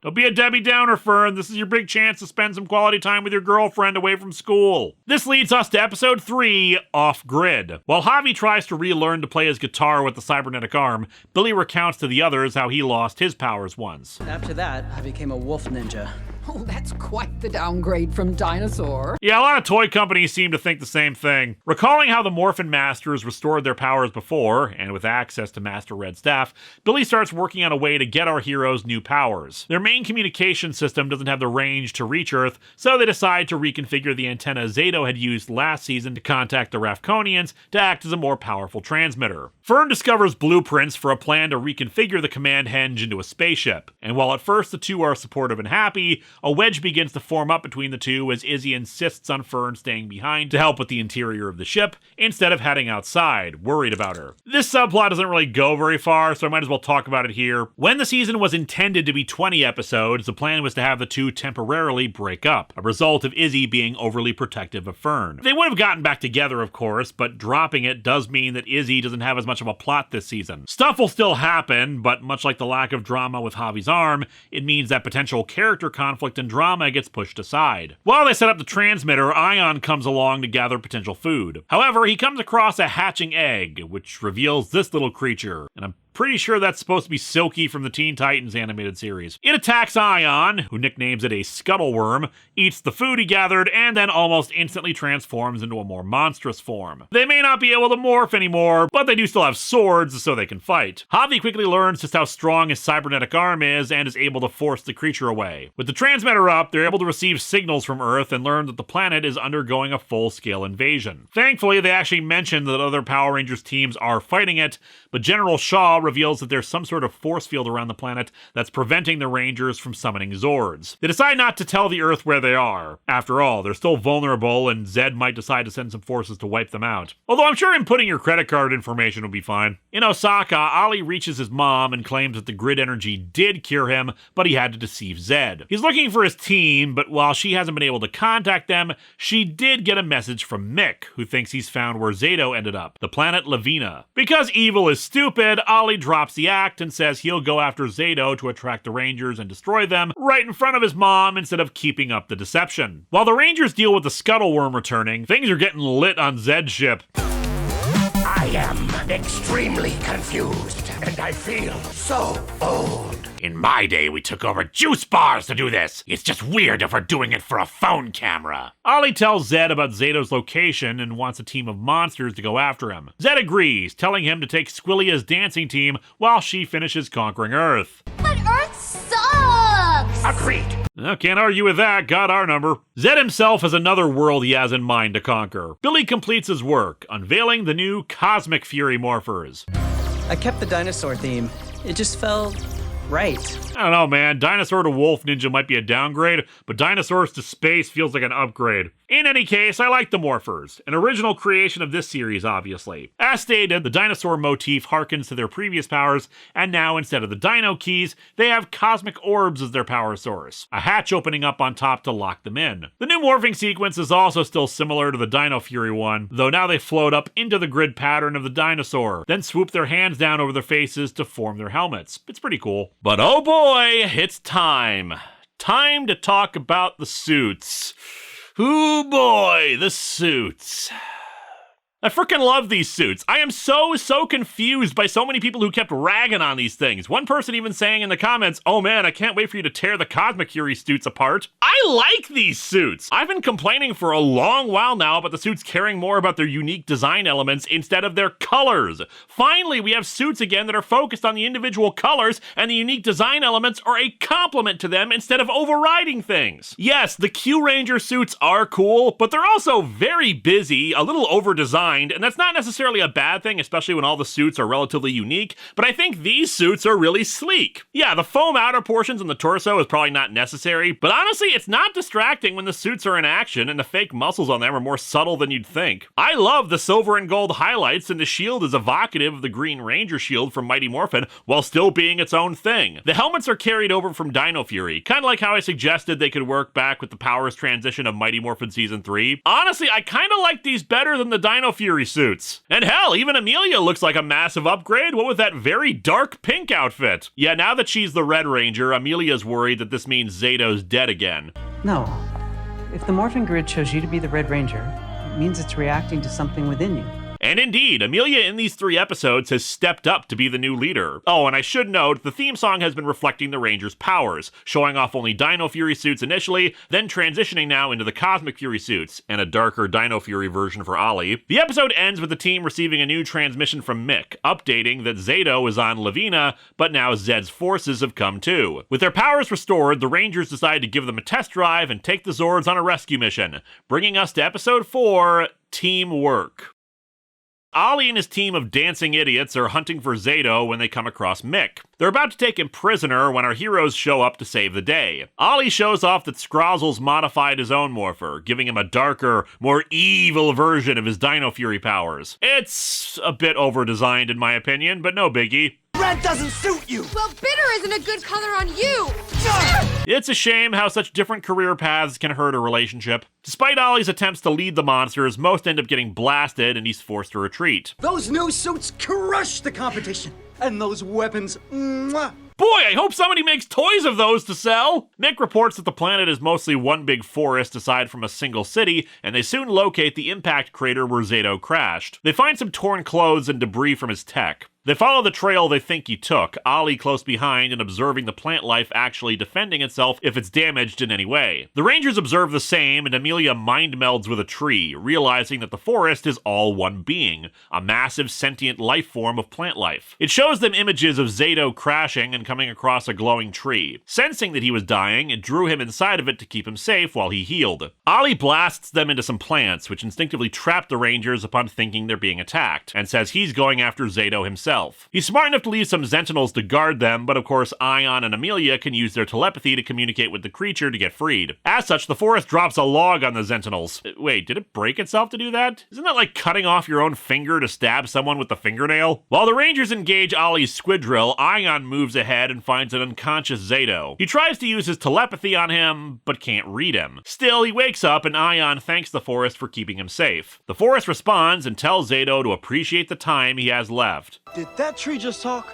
[SPEAKER 3] Don't be a Debbie Downer, Fern. This is your big chance to spend some quality time with your girlfriend away from school. This leads us to episode 3, Off Grid. While Javi tries to relearn to play his guitar with the cybernetic arm, Billy recounts to the others how he lost his powers once.
[SPEAKER 16] After that, I became a wolf ninja.
[SPEAKER 13] Oh, that's quite the downgrade from dinosaur.
[SPEAKER 3] Yeah, a lot of toy companies seem to think the same thing. Recalling how the Morphin Masters restored their powers before, and with access to Master Red Staff, Billy starts working on a way to get our heroes new powers. Their main communication system doesn't have the range to reach Earth, so they decide to reconfigure the antenna Zato had used last season to contact the Rafconians to act as a more powerful transmitter. Fern discovers blueprints for a plan to reconfigure the command henge into a spaceship, and while at first the two are supportive and happy, a wedge begins to form up between the two as Izzy insists on Fern staying behind to help with the interior of the ship instead of heading outside, worried about her. This subplot doesn't really go very far, so I might as well talk about it here. When the season was intended to be 20 episodes, the plan was to have the two temporarily break up, a result of Izzy being overly protective of Fern. They would have gotten back together, of course, but dropping it does mean that Izzy doesn't have as much of a plot this season. Stuff will still happen, but much like the lack of drama with Javi's arm, it means that potential character conflict and drama gets pushed aside. While they set up the transmitter, Ion comes along to gather potential food. However, he comes across a hatching egg, which reveals this little creature, and I'm pretty sure that's supposed to be Silky from the Teen Titans animated series. It attacks Ion, who nicknames it a scuttleworm, eats the food he gathered, and then almost instantly transforms into a more monstrous form. They may not be able to morph anymore, but they do still have swords, so they can fight. Javi quickly learns just how strong his cybernetic arm is and is able to force the creature away. With the transmitter up, they're able to receive signals from Earth and learn that the planet is undergoing a full-scale invasion. Thankfully, they actually mention that other Power Rangers teams are fighting it, but General Shaw reveals that there's some sort of force field around the planet that's preventing the Rangers from summoning Zords. They decide not to tell the Earth where they are. After all, they're still vulnerable, and Zed might decide to send some forces to wipe them out. Although I'm sure inputting your credit card information will be fine. In Osaka, Ollie reaches his mom and claims that the grid energy did cure him, but he had to deceive Zed. He's looking for his team, but while she hasn't been able to contact them, she did get a message from Mick, who thinks he's found where Zato ended up, the planet Lavina. Because evil is stupid, Ollie drops the act and says he'll go after Zato to attract the Rangers and destroy them right in front of his mom instead of keeping up the deception. While the Rangers deal with the scuttleworm returning, things are getting lit on Zed's ship.
[SPEAKER 1] I am extremely confused, and I feel so old. In my day, we took over juice bars to do this. It's just weird if we're doing it for a phone camera.
[SPEAKER 3] Ollie tells Zed about Zato's location and wants a team of monsters to go after him. Zed agrees, telling him to take Squillia's dancing team while she finishes conquering Earth.
[SPEAKER 18] But Earth sucks!
[SPEAKER 1] Agreed.
[SPEAKER 3] Can't argue with that, got our number. Zed himself has another world he has in mind to conquer. Billy completes his work, unveiling the new Cosmic Fury Morphers.
[SPEAKER 16] I kept the dinosaur theme. It just felt right.
[SPEAKER 3] I don't know, man. Dinosaur to Wolf Ninja might be a downgrade, but Dinosaurs to Space feels like an upgrade. In any case, I like the Morphers, an original creation of this series, obviously. As stated, the dinosaur motif harkens to their previous powers, and now instead of the Dino Keys, they have cosmic orbs as their power source, a hatch opening up on top to lock them in. The new morphing sequence is also still similar to the Dino Fury one, though now they float up into the grid pattern of the dinosaur, then swoop their hands down over their faces to form their helmets. It's pretty cool. But oh boy, it's time. Time to talk about the suits. Ooh boy, the suits. I frickin' love these suits. I am so confused by so many people who kept ragging on these things. One person even saying in the comments, oh man, I can't wait for you to tear the Cosmic Fury suits apart. I like these suits. I've been complaining for a long while now about the suits caring more about their unique design elements instead of their colors. Finally, we have suits again that are focused on the individual colors, and the unique design elements are a complement to them instead of overriding things. Yes, the Q Ranger suits are cool, but they're also very busy, a little over-designed, and that's not necessarily a bad thing, especially when all the suits are relatively unique, but I think these suits are really sleek. Yeah, the foam outer portions on the torso is probably not necessary, but honestly, it's not distracting when the suits are in action and the fake muscles on them are more subtle than you'd think. I love the silver and gold highlights, and the shield is evocative of the Green Ranger shield from Mighty Morphin while still being its own thing. The helmets are carried over from Dino Fury, kind of like how I suggested they could work back with the powers transition of Mighty Morphin Season 3. Honestly, I kind of like these better than the Dino Fury suits. And hell, even Amelia looks like a massive upgrade, what with that very dark pink outfit. Yeah, now that she's the Red Ranger, Amelia's worried that this means Zato's dead again.
[SPEAKER 16] No. If the morphing grid shows you to be the Red Ranger, it means it's reacting to something within you.
[SPEAKER 3] And indeed, Amelia in these 3 episodes has stepped up to be the new leader. Oh, and I should note, the theme song has been reflecting the Rangers' powers, showing off only Dino Fury suits initially, then transitioning now into the Cosmic Fury suits, and a darker Dino Fury version for Ollie. The episode ends with the team receiving a new transmission from Mick, updating that Zato is on Lavina, but now Zed's forces have come too. With their powers restored, the Rangers decide to give them a test drive and take the Zords on a rescue mission, bringing us to episode 4, Teamwork. Ollie and his team of dancing idiots are hunting for Zato when they come across Mick. They're about to take him prisoner when our heroes show up to save the day. Ollie shows off that Scrozzle's modified his own morpher, giving him a darker, more evil version of his Dino Fury powers. It's a bit over-designed in my opinion, but no biggie.
[SPEAKER 4] Red doesn't suit you!
[SPEAKER 14] Well, bitter isn't a good color on you!
[SPEAKER 3] It's a shame how such different career paths can hurt a relationship. Despite Ollie's attempts to lead the monsters, most end up getting blasted and he's forced to retreat.
[SPEAKER 4] Those new suits crush the competition! And those weapons, mwah!
[SPEAKER 3] Boy, I hope somebody makes toys of those to sell! Mick reports that the planet is mostly one big forest aside from a single city, and they soon locate the impact crater where Zato crashed. They find some torn clothes and debris from his tech. They follow the trail they think he took, Ollie close behind and observing the plant life actually defending itself if it's damaged in any way. The Rangers observe the same, and Amelia mind melds with a tree, realizing that the forest is all one being, a massive sentient life form of plant life. It shows them images of Zato crashing and coming across a glowing tree. Sensing that he was dying, it drew him inside of it to keep him safe while he healed. Ollie blasts them into some plants, which instinctively trap the Rangers upon thinking they're being attacked, and says he's going after Zato himself. He's smart enough to leave some Sentinels to guard them, but of course Ion and Amelia can use their telepathy to communicate with the creature to get freed. As such, the forest drops a log on the Sentinels. Wait, did it break itself to do that? Isn't that like cutting off your own finger to stab someone with the fingernail? While the Rangers engage Ollie's squid drill, Ion moves ahead and finds an unconscious Zato. He tries to use his telepathy on him, but can't read him. Still, he wakes up and Ion thanks the forest for keeping him safe. The forest responds and tells Zato to appreciate the time he has left.
[SPEAKER 4] Did that tree just talk?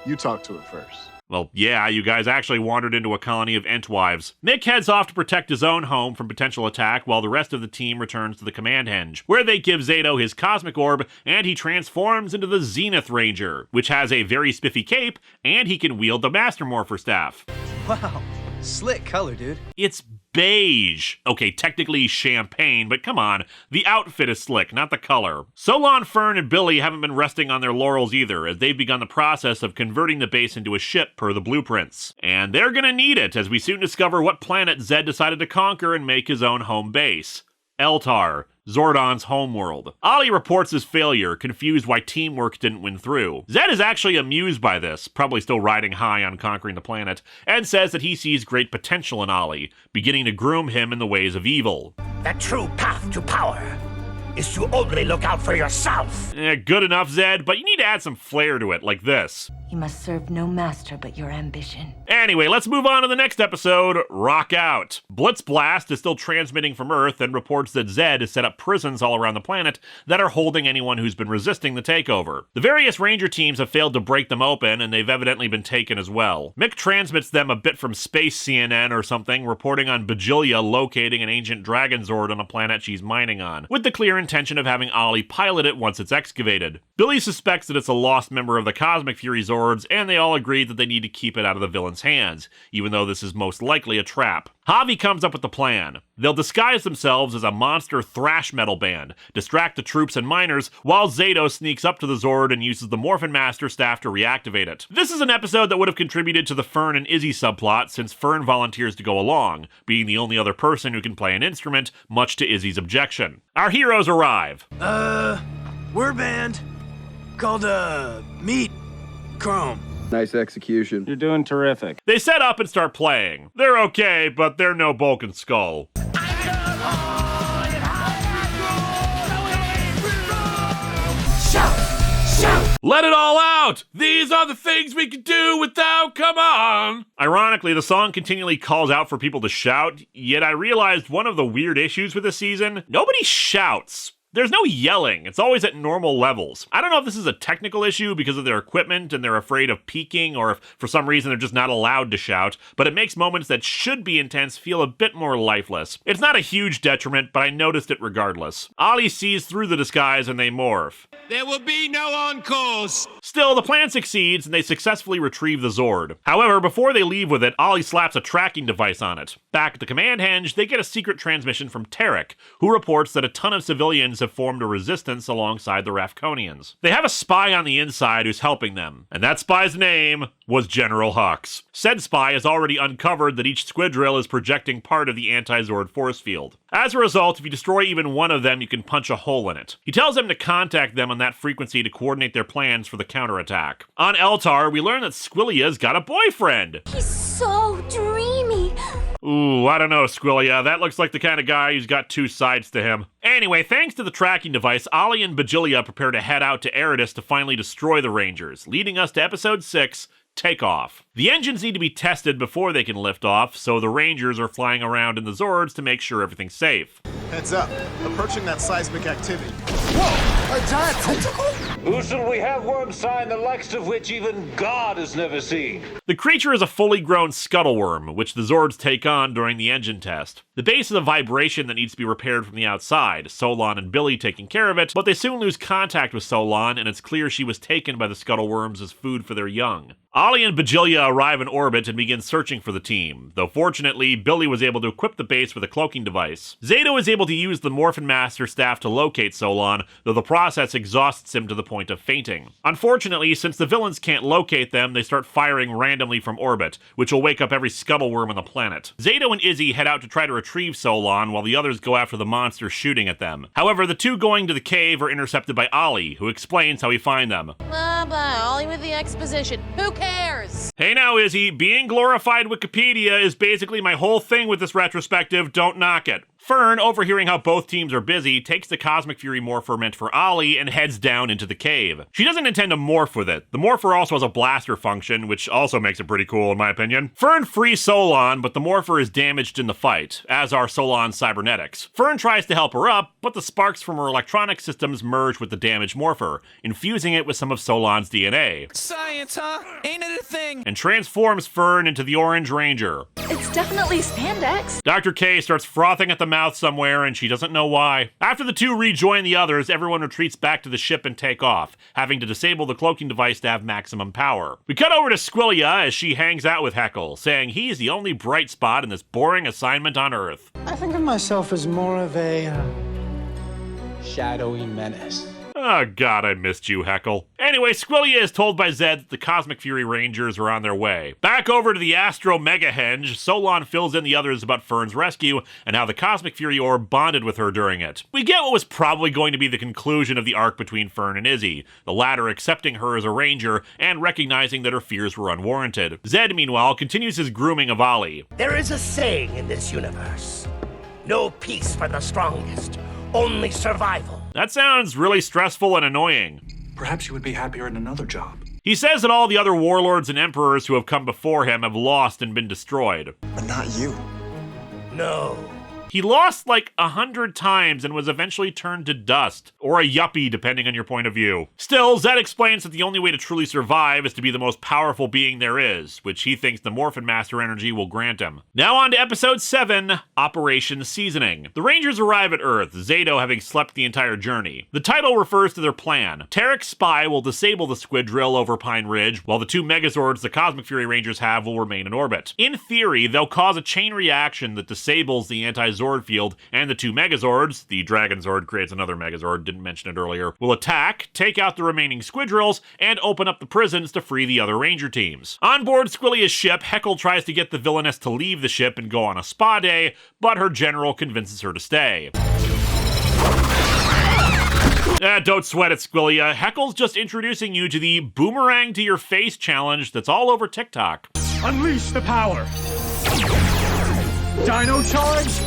[SPEAKER 21] You talk to it first.
[SPEAKER 3] Well, yeah, you guys actually wandered into a colony of Entwives. Mick heads off to protect his own home from potential attack while the rest of the team returns to the command henge, where they give Zato his cosmic orb and he transforms into the Zenith Ranger, which has a very spiffy cape and he can wield the Master Morpher staff.
[SPEAKER 12] Wow, slick color, dude.
[SPEAKER 3] It's beige. Okay, technically champagne, but come on, the outfit is slick, not the color. Solon, Fern, and Billy haven't been resting on their laurels either, as they've begun the process of converting the base into a ship per the blueprints. And they're gonna need it, as we soon discover what planet Zed decided to conquer and make his own home base. Eltar, Zordon's homeworld. Ollie reports his failure, confused why teamwork didn't win through. Zed is actually amused by this, probably still riding high on conquering the planet, and says that he sees great potential in Ollie, beginning to groom him in the ways of evil.
[SPEAKER 1] The true path to power is to only look out for yourself.
[SPEAKER 3] Good enough, Zed, but you need to add some flair to it, like this.
[SPEAKER 2] You must serve no master but your ambition.
[SPEAKER 3] Anyway, let's move on to the next episode, Rock Out. Blitzblast is still transmitting from Earth and reports that Zed has set up prisons all around the planet that are holding anyone who's been resisting the takeover. The various Ranger teams have failed to break them open, and they've evidently been taken as well. Mick transmits them a bit from Space CNN or something, reporting on Bajillia locating an ancient Dragon Zord on a planet she's mining on, with the clear intention of having Ollie pilot it once it's excavated. Billy suspects that it's a lost member of the Cosmic Fury Zords, and they all agree that they need to keep it out of the villain's hands, even though this is most likely a trap. Javi comes up with the plan. They'll disguise themselves as a monster thrash metal band, distract the troops and miners, while Zato sneaks up to the Zord and uses the Morphin Master staff to reactivate it. This is an episode that would have contributed to the Fern and Izzy subplot, since Fern volunteers to go along, being the only other person who can play an instrument, much to Izzy's objection. Our heroes arrive.
[SPEAKER 9] We're a band called, Meat Chrome.
[SPEAKER 22] Nice execution.
[SPEAKER 23] You're doing terrific.
[SPEAKER 3] They set up and start playing. They're okay, but they're no Bulk and Skull. Let it all out! These are the things we can do without, come on! Ironically, the song continually calls out for people to shout, yet I realized one of the weird issues with this season, nobody shouts. There's no yelling, it's always at normal levels. I don't know if this is a technical issue because of their equipment and they're afraid of peaking, or if for some reason they're just not allowed to shout, but it makes moments that should be intense feel a bit more lifeless. It's not a huge detriment, but I noticed it regardless. Ollie sees through the disguise and they morph.
[SPEAKER 9] There will be no encores.
[SPEAKER 3] Still, the plan succeeds and they successfully retrieve the Zord. However, before they leave with it, Ollie slaps a tracking device on it. Back at the command henge, they get a secret transmission from Tarek, who reports that a ton of civilians have formed a resistance alongside the Rafconians. They have a spy on the inside who's helping them, and that spy's name was General Hux. Said spy has already uncovered that each squidrill is projecting part of the anti-Zord force field. As a result, if you destroy even one of them, you can punch a hole in it. He tells them to contact them on that frequency to coordinate their plans for the counterattack. On Eltar, we learn that Squillia's got a boyfriend.
[SPEAKER 14] He's so dreamy.
[SPEAKER 3] Ooh, I don't know, Squillia. That looks like the kind of guy who's got two sides to him. Anyway, thanks to the tracking device, Ollie and Bajillia prepare to head out to Eridus to finally destroy the Rangers, leading us to episode 6, Takeoff. The engines need to be tested before they can lift off, so the Rangers are flying around in the Zords to make sure everything's safe.
[SPEAKER 21] Heads up. Approaching that seismic activity.
[SPEAKER 9] Whoa! A giant tentacle?
[SPEAKER 15] Who shall we have worm sign the likes of which even God has never seen?
[SPEAKER 3] The creature is a fully grown scuttleworm, which the Zords take on during the engine test. The base is a vibration that needs to be repaired from the outside, Solon and Billy taking care of it, but they soon lose contact with Solon, and it's clear she was taken by the scuttleworms as food for their young. Ollie and Bajillia arrive in orbit and begin searching for the team, though fortunately, Billy was able to equip the base with a cloaking device. Zato is able to use the Morphin Master staff to locate Solon, though the process exhausts him to the point of fainting. Unfortunately, since the villains can't locate them, they start firing randomly from orbit, which will wake up every scuttleworm on the planet. Zato and Izzy head out to try to retrieve Solon, while the others go after the monster shooting at them. However, the two going to the cave are intercepted by Ollie, who explains how he find them.
[SPEAKER 14] Ollie with the exposition. Who cares?
[SPEAKER 3] Hey now, Izzy, being glorified Wikipedia is basically my whole thing with this retrospective, don't knock it. Fern, overhearing how both teams are busy, takes the Cosmic Fury Morpher meant for Ollie and heads down into the cave. She doesn't intend to morph with it. The Morpher also has a blaster function, which also makes it pretty cool in my opinion. Fern frees Solon, but the Morpher is damaged in the fight, as are Solon's cybernetics. Fern tries to help her up, but the sparks from her electronic systems merge with the damaged Morpher, infusing it with some of Solon's DNA.
[SPEAKER 9] Science, huh? Ain't it a thing?
[SPEAKER 3] And transforms Fern into the Orange Ranger.
[SPEAKER 14] It's definitely spandex.
[SPEAKER 3] Dr. K starts frothing at the mouth somewhere, and she doesn't know why. After the two rejoin the others, everyone retreats back to the ship and take off, having to disable the cloaking device to have maximum power. We cut over to Squillia as she hangs out with Heckle, saying he's the only bright spot in this boring assignment on Earth.
[SPEAKER 9] I think of myself as more of a shadowy menace.
[SPEAKER 3] Oh god, I missed you, Heckle. Anyway, Squillia is told by Zed that the Cosmic Fury Rangers are on their way. Back over to the Astro Mega Henge, Solon fills in the others about Fern's rescue and how the Cosmic Fury Orb bonded with her during it. We get what was probably going to be the conclusion of the arc between Fern and Izzy, the latter accepting her as a Ranger and recognizing that her fears were unwarranted. Zed, meanwhile, continues his grooming of Ollie.
[SPEAKER 1] There is a saying in this universe: no peace for the strongest, only survival.
[SPEAKER 3] That sounds really stressful and annoying.
[SPEAKER 24] Perhaps you would be happier in another job.
[SPEAKER 3] He says that all the other warlords and emperors who have come before him have lost and been destroyed.
[SPEAKER 21] But not you.
[SPEAKER 1] No.
[SPEAKER 3] He lost like 100 times and was eventually turned to dust, or a yuppie depending on your point of view. Still, Zed explains that the only way to truly survive is to be the most powerful being there is, which he thinks the Morphin Master energy will grant him. Now on to Episode 7, Operation Seasoning. The Rangers arrive at Earth, Zato having slept the entire journey. The title refers to their plan. Tarek's spy will disable the squid drill over Pine Ridge, while the 2 Megazords the Cosmic Fury Rangers have will remain in orbit. In theory, they'll cause a chain reaction that disables the anti-Zord field, and the 2 Megazords, the Dragon Zord creates another Megazord, didn't mention it earlier, will attack, take out the remaining squidrills, and open up the prisons to free the other Ranger teams. On board Squillia's ship, Heckle tries to get the villainess to leave the ship and go on a spa day, but her general convinces her to stay. Don't sweat it, Squillia. Heckle's just introducing you to the boomerang to your face challenge that's all over TikTok.
[SPEAKER 8] Unleash the power! Dino Charge!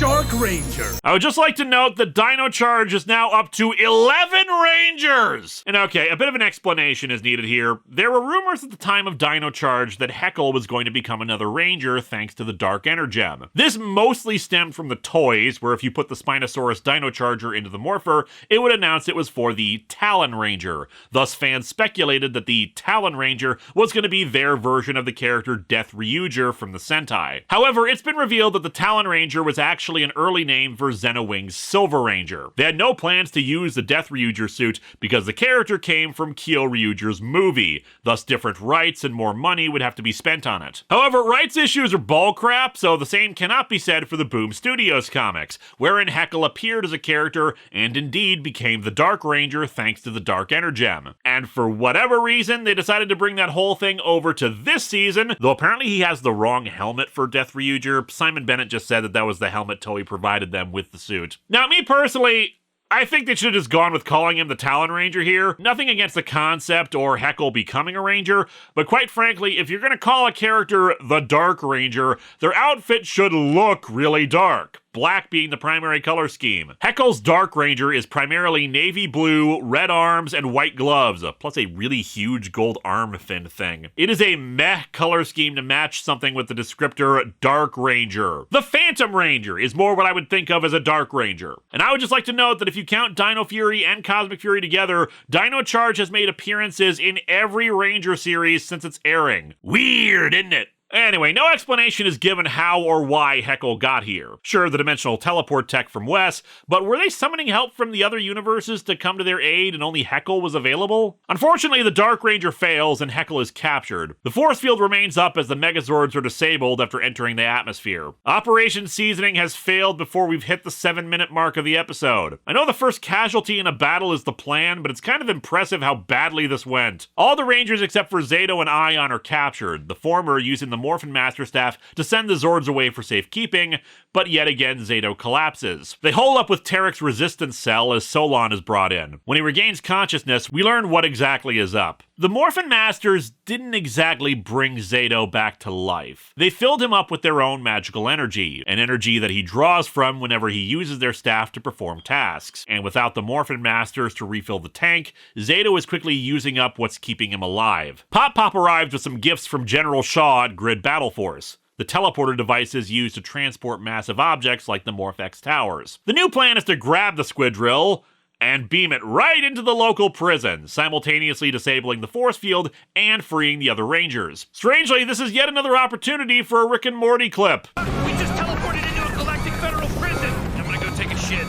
[SPEAKER 8] Dark Ranger.
[SPEAKER 3] I would just like to note that Dino Charge is now up to 11 Rangers! And okay, a bit of an explanation is needed here. There were rumors at the time of Dino Charge that Heckle was going to become another Ranger thanks to the Dark Energem. This mostly stemmed from the toys, where if you put the Spinosaurus Dino Charger into the Morpher, it would announce it was for the Talon Ranger. Thus, fans speculated that the Talon Ranger was going to be their version of the character Death Ryuger from the Sentai. However, it's been revealed that the Talon Ranger was actually an early name for Xenowing's Silver Ranger. They had no plans to use the Death Ryuger suit because the character came from Kyo Ryuger's movie, thus different rights and more money would have to be spent on it. However, rights issues are bullcrap, so the same cannot be said for the Boom Studios comics, wherein Heckle appeared as a character and indeed became the Dark Ranger thanks to the Dark Energem. And for whatever reason, they decided to bring that whole thing over to this season, though apparently he has the wrong helmet for Death Ryuger. Simon Bennett just said that that was the helmet Toei provided them with the suit. Now, me personally, I think they should have just gone with calling him the Talon Ranger here. Nothing against the concept or Heckle becoming a Ranger, but quite frankly, if you're going to call a character the Dark Ranger, their outfit should look really dark. Black being the primary color scheme. Heckle's Dark Ranger is primarily navy blue, red arms, and white gloves, plus a really huge gold arm fin thing. It is a meh color scheme to match something with the descriptor Dark Ranger. The Phantom Ranger is more what I would think of as a Dark Ranger. And I would just like to note that if you count Dino Fury and Cosmic Fury together, Dino Charge has made appearances in every Ranger series since its airing. Weird, isn't it? Anyway, no explanation is given how or why Heckle got here. Sure, the dimensional teleport tech from Wes, but were they summoning help from the other universes to come to their aid and only Heckle was available? Unfortunately, the Dark Ranger fails and Heckle is captured. The force field remains up as the Megazords are disabled after entering the atmosphere. Operation Seasoning has failed before we've hit the 7-minute mark of the episode. I know the first casualty in a battle is the plan, but it's kind of impressive how badly this went. All the Rangers except for Zato and Ion are captured, the former using the Morphin Master Staff to send the Zords away for safekeeping, but yet again Zato collapses. They hole up with Tarek's resistance cell as Solon is brought in. When he regains consciousness, we learn what exactly is up. The Morphin Masters didn't exactly bring Zato back to life. They filled him up with their own magical energy, an energy that he draws from whenever he uses their staff to perform tasks. And without the Morphin Masters to refill the tank, Zato is quickly using up what's keeping him alive. Pop arrived with some gifts from General Shaw at Grid Battle Force. The teleporter devices used to transport massive objects like the Morphex towers. The new plan is to grab the squidrill and beam it right into the local prison, simultaneously disabling the force field and freeing the other Rangers. Strangely, this is yet another opportunity for a Rick and Morty clip.
[SPEAKER 22] We just teleported into a galactic federal prison. I'm gonna go take a shit.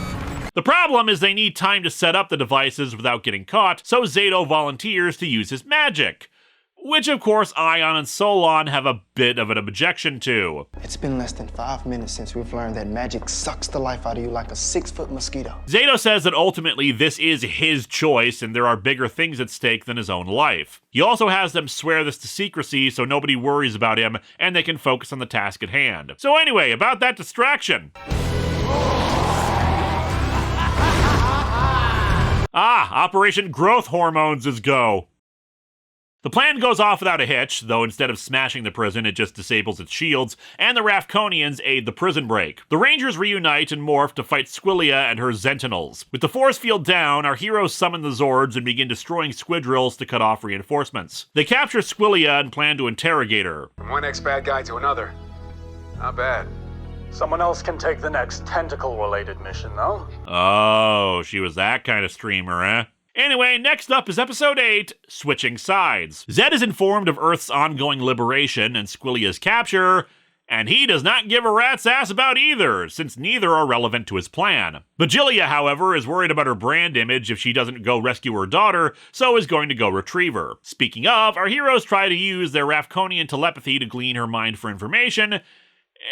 [SPEAKER 3] The problem is they need time to set up the devices without getting caught, so Zato volunteers to use his magic. Which, of course, Ion and Solon have a bit of an objection to.
[SPEAKER 9] It's been less than 5 minutes since we've learned that magic sucks the life out of you like a 6-foot mosquito.
[SPEAKER 3] Zato says that ultimately this is his choice and there are bigger things at stake than his own life. He also has them swear this to secrecy so nobody worries about him and they can focus on the task at hand. So anyway, about that distraction. Operation Growth Hormones is go. The plan goes off without a hitch, though instead of smashing the prison, it just disables its shields, and the Rafconians aid the prison break. The Rangers reunite and morph to fight Squillia and her Sentinels. With the force field down, our heroes summon the Zords and begin destroying squidrills to cut off reinforcements. They capture Squillia and plan to interrogate her.
[SPEAKER 6] From one ex-bad guy to another. Not bad.
[SPEAKER 8] Someone else can take the next tentacle-related mission, though.
[SPEAKER 3] Oh, she was that kind of streamer, eh? Anyway, next up is Episode 8, Switching Sides. Zed is informed of Earth's ongoing liberation and Squillia's capture, and he does not give a rat's ass about either, since neither are relevant to his plan. Bajilia, however, is worried about her brand image if she doesn't go rescue her daughter, so is going to go retrieve her. Speaking of, our heroes try to use their Rafconian telepathy to glean her mind for information,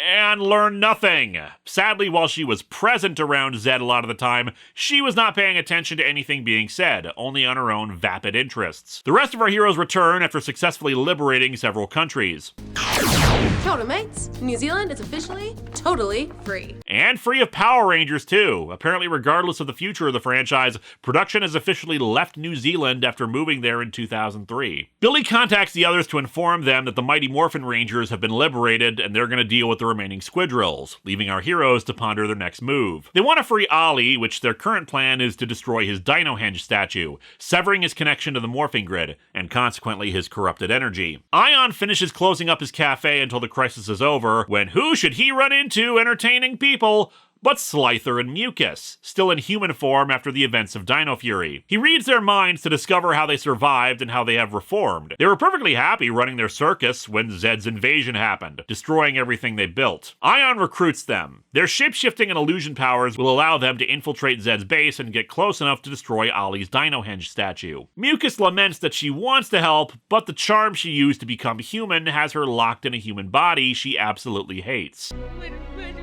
[SPEAKER 3] and learn nothing. Sadly, while she was present around Zed a lot of the time, she was not paying attention to anything being said, only on her own vapid interests. The rest of our heroes return after successfully liberating several countries.
[SPEAKER 14] Kia ora, mates. New Zealand is officially totally free.
[SPEAKER 3] And free of Power Rangers, too. Apparently, regardless of the future of the franchise, production has officially left New Zealand after moving there in 2003. Billy contacts the others to inform them that the Mighty Morphin Rangers have been liberated and they're going to deal with the remaining squidrills, leaving our heroes to ponder their next move. They want to free Ollie, which their current plan is to destroy his Dinohenge statue, severing his connection to the morphing grid, and consequently his corrupted energy. Ion finishes closing up his cafe until the crisis is over, when who should he run into entertaining people but Slither and Mucus, still in human form after the events of Dino Fury. He reads their minds to discover how they survived and how they have reformed. They were perfectly happy running their circus when Zed's invasion happened, destroying everything they built. Ion recruits them. Their shape-shifting and illusion powers will allow them to infiltrate Zed's base and get close enough to destroy Ollie's Dinohenge statue. Mucus laments that she wants to help, but the charm she used to become human has her locked in a human body she absolutely hates.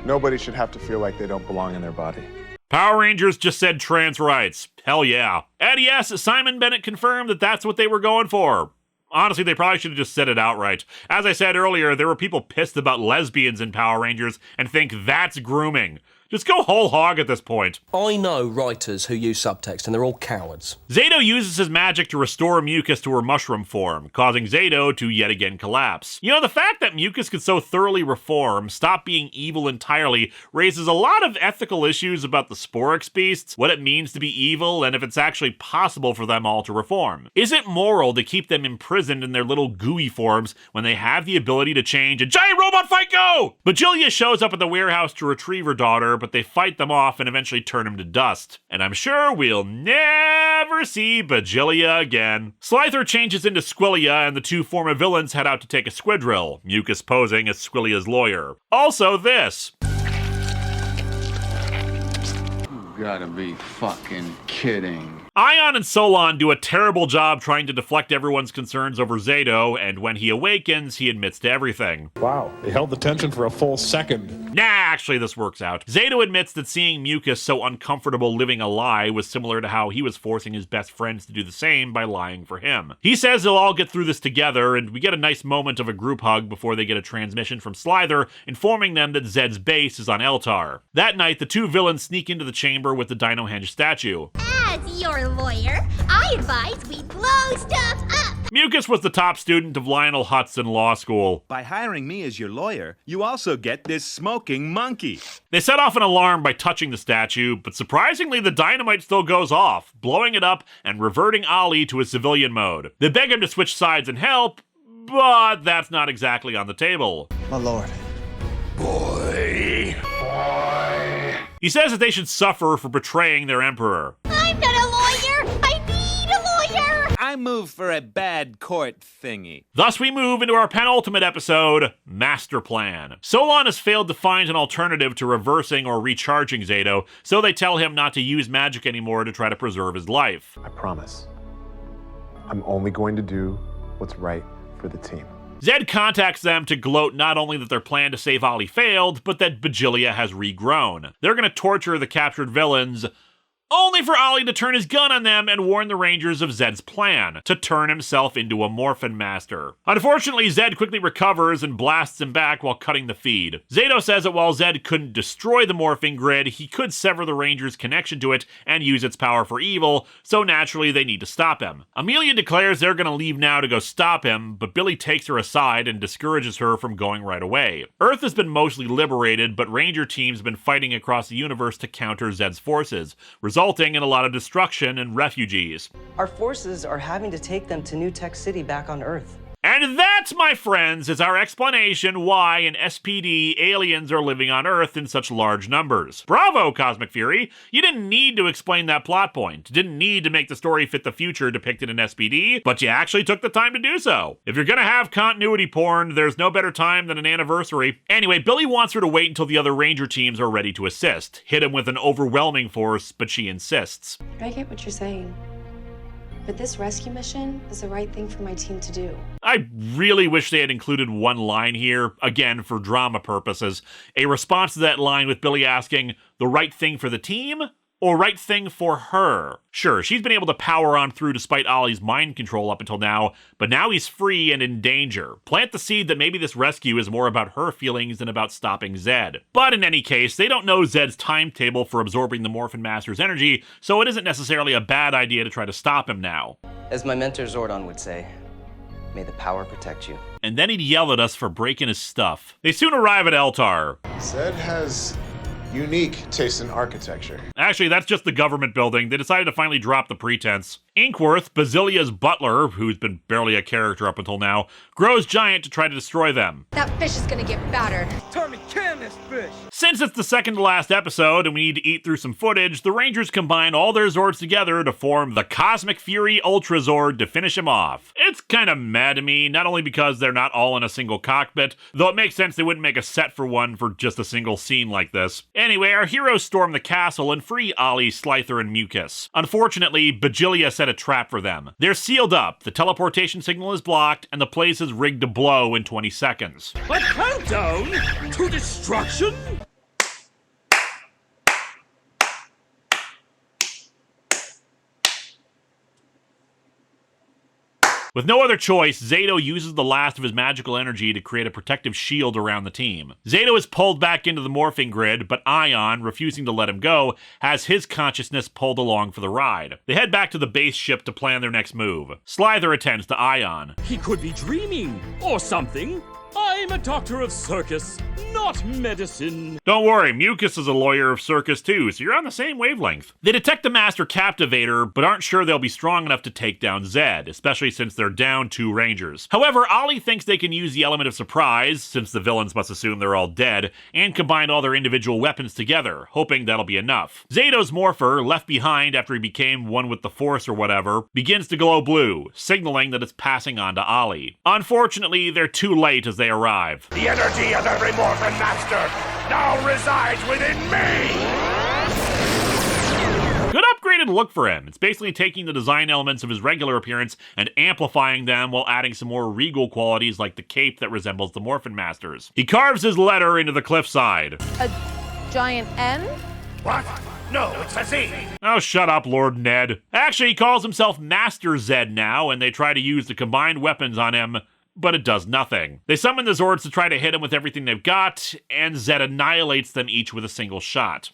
[SPEAKER 21] Nobody should have to feel like they don't belong in their body.
[SPEAKER 3] Power Rangers just said trans rights. Hell yeah. And yes, Simon Bennett confirmed that that's what they were going for. Honestly, they probably should have just said it outright. As I said earlier, there were people pissed about lesbians in Power Rangers and think that's grooming. Just go whole hog at this point.
[SPEAKER 7] I know writers who use subtext, and they're all cowards.
[SPEAKER 3] Zato uses his magic to restore Mucus to her mushroom form, causing Zato to yet again collapse. You know, the fact that Mucus could so thoroughly reform, stop being evil entirely, raises a lot of ethical issues about the Sporix beasts, what it means to be evil, and if it's actually possible for them all to reform. Is it moral to keep them imprisoned in their little gooey forms when they have the ability to change? A giant robot fight go! Bajilia shows up at the warehouse to retrieve her daughter, but they fight them off and eventually turn him to dust. And I'm sure we'll never see Bajilia again. Slither changes into Squillia, and the two former villains head out to take a squidrill, Mucus posing as Squillia's lawyer. Also this.
[SPEAKER 23] You gotta be fucking kidding.
[SPEAKER 3] Ion and Solon do a terrible job trying to deflect everyone's concerns over Zato, and when he awakens, he admits to everything.
[SPEAKER 24] Wow, they held the tension for a full second.
[SPEAKER 3] Nah, actually this works out. Zato admits that seeing Mucus so uncomfortable living a lie was similar to how he was forcing his best friends to do the same by lying for him. He says they'll all get through this together, and we get a nice moment of a group hug before they get a transmission from Slither informing them that Zed's base is on Eltar. That night, the two villains sneak into the chamber with the Dinohenge statue.
[SPEAKER 18] As your lawyer, I advise we blow stuff up.
[SPEAKER 3] Mucus was the top student of Lionel Hutson Law School.
[SPEAKER 25] By hiring me as your lawyer, you also get this smoking monkey.
[SPEAKER 3] They set off an alarm by touching the statue, but surprisingly the dynamite still goes off, blowing it up and reverting Ollie to a civilian mode. They beg him to switch sides and help, but that's not exactly on the table.
[SPEAKER 9] My lord.
[SPEAKER 1] Boy.
[SPEAKER 3] He says that they should suffer for betraying their emperor.
[SPEAKER 18] I'm not a lawyer! I need a lawyer!
[SPEAKER 25] I move for a bad court thingy.
[SPEAKER 3] Thus we move into our penultimate episode, Master Plan. Solon has failed to find an alternative to reversing or recharging Zato, so they tell him not to use magic anymore to try to preserve his life.
[SPEAKER 21] I promise. I'm only going to do what's right for the team.
[SPEAKER 3] Zed contacts them to gloat not only that their plan to save Ollie failed, but that Bajilia has regrown. They're going to torture the captured villains only for Ollie to turn his gun on them and warn the Rangers of Zed's plan, to turn himself into a Morphin Master. Unfortunately, Zed quickly recovers and blasts him back while cutting the feed. Zato says that while Zed couldn't destroy the morphing grid, he could sever the Rangers' connection to it and use its power for evil, so naturally they need to stop him. Amelia declares they're gonna leave now to go stop him, but Billy takes her aside and discourages her from going right away. Earth has been mostly liberated, but Ranger teams have been fighting across the universe to counter Zed's forces, resulting in a lot of destruction and refugees.
[SPEAKER 16] Our forces are having to take them to New Tech City back on Earth.
[SPEAKER 3] And that, my friends, is our explanation why in SPD aliens are living on Earth in such large numbers. Bravo, Cosmic Fury! You didn't need to explain that plot point. You didn't need to make the story fit the future depicted in SPD, but you actually took the time to do so. If you're gonna have continuity porn, there's no better time than an anniversary. Anyway, Billy wants her to wait until the other Ranger teams are ready to assist. Hit him with an overwhelming force, but she insists.
[SPEAKER 20] I get what you're saying. But this rescue mission is the right thing for my team to do.
[SPEAKER 3] I really wish they had included one line here, again for drama purposes. A response to that line with Billy asking, the right thing for the team? Or right thing for her? Sure, she's been able to power on through despite Ollie's mind control up until now, but now he's free and in danger. Plant the seed that maybe this rescue is more about her feelings than about stopping Zed. But in any case, they don't know Zed's timetable for absorbing the Morphin Master's energy, so it isn't necessarily a bad idea to try to stop him now.
[SPEAKER 16] As my mentor Zordon would say, may the power protect you.
[SPEAKER 3] And then he'd yell at us for breaking his stuff. They soon arrive at Eltar.
[SPEAKER 21] Zed has unique taste in architecture.
[SPEAKER 3] Actually, that's just the government building. They decided to finally drop the pretense. Inkworth, Basilia's butler, who's been barely a character up until now, grows giant to try to destroy them.
[SPEAKER 18] That fish is gonna get battered.
[SPEAKER 22] Tommy, can this fish!
[SPEAKER 3] Since it's the second to last episode and we need to eat through some footage, the Rangers combine all their Zords together to form the Cosmic Fury Ultra Zord to finish him off. It's kind of mad to me, not only because they're not all in a single cockpit, though it makes sense they wouldn't make a set for one for just a single scene like this. Anyway, our heroes storm the castle and free Ollie, Slither, and Mucus. Unfortunately, Bajilia set a trap for them. They're sealed up, the teleportation signal is blocked, and the place is rigged to blow in 20 seconds.
[SPEAKER 22] A countdown to destruction?
[SPEAKER 3] With no other choice, Zato uses the last of his magical energy to create a protective shield around the team. Zato is pulled back into the morphing grid, but Ion, refusing to let him go, has his consciousness pulled along for the ride. They head back to the base ship to plan their next move. Slither attends to Ion.
[SPEAKER 22] He could be dreaming, or something. I'm a doctor of circus, not medicine.
[SPEAKER 3] Don't worry, Mucus is a lawyer of circus too, so you're on the same wavelength. They detect the Master Captivator, but aren't sure they'll be strong enough to take down Zed, especially since they're down 2 Rangers. However, Ollie thinks they can use the element of surprise, since the villains must assume they're all dead, and combine all their individual weapons together, hoping that'll be enough. Zato's morpher, left behind after he became one with the Force or whatever, begins to glow blue, signaling that it's passing on to Ollie. Unfortunately, they're too late as they arrive.
[SPEAKER 1] The energy of every Morphin Master now resides within me!
[SPEAKER 3] Good upgraded look for him. It's basically taking the design elements of his regular appearance and amplifying them while adding some more regal qualities like the cape that resembles the Morphin Master's. He carves his letter into the cliffside.
[SPEAKER 5] A giant N?
[SPEAKER 1] What? No, it's a Z.
[SPEAKER 3] Oh, shut up, Lord Ned. Actually, he calls himself Master Zed now, and they try to use the combined weapons on him, but it does nothing. They summon the Zords to try to hit him with everything they've got, and Zed annihilates them each with a single shot.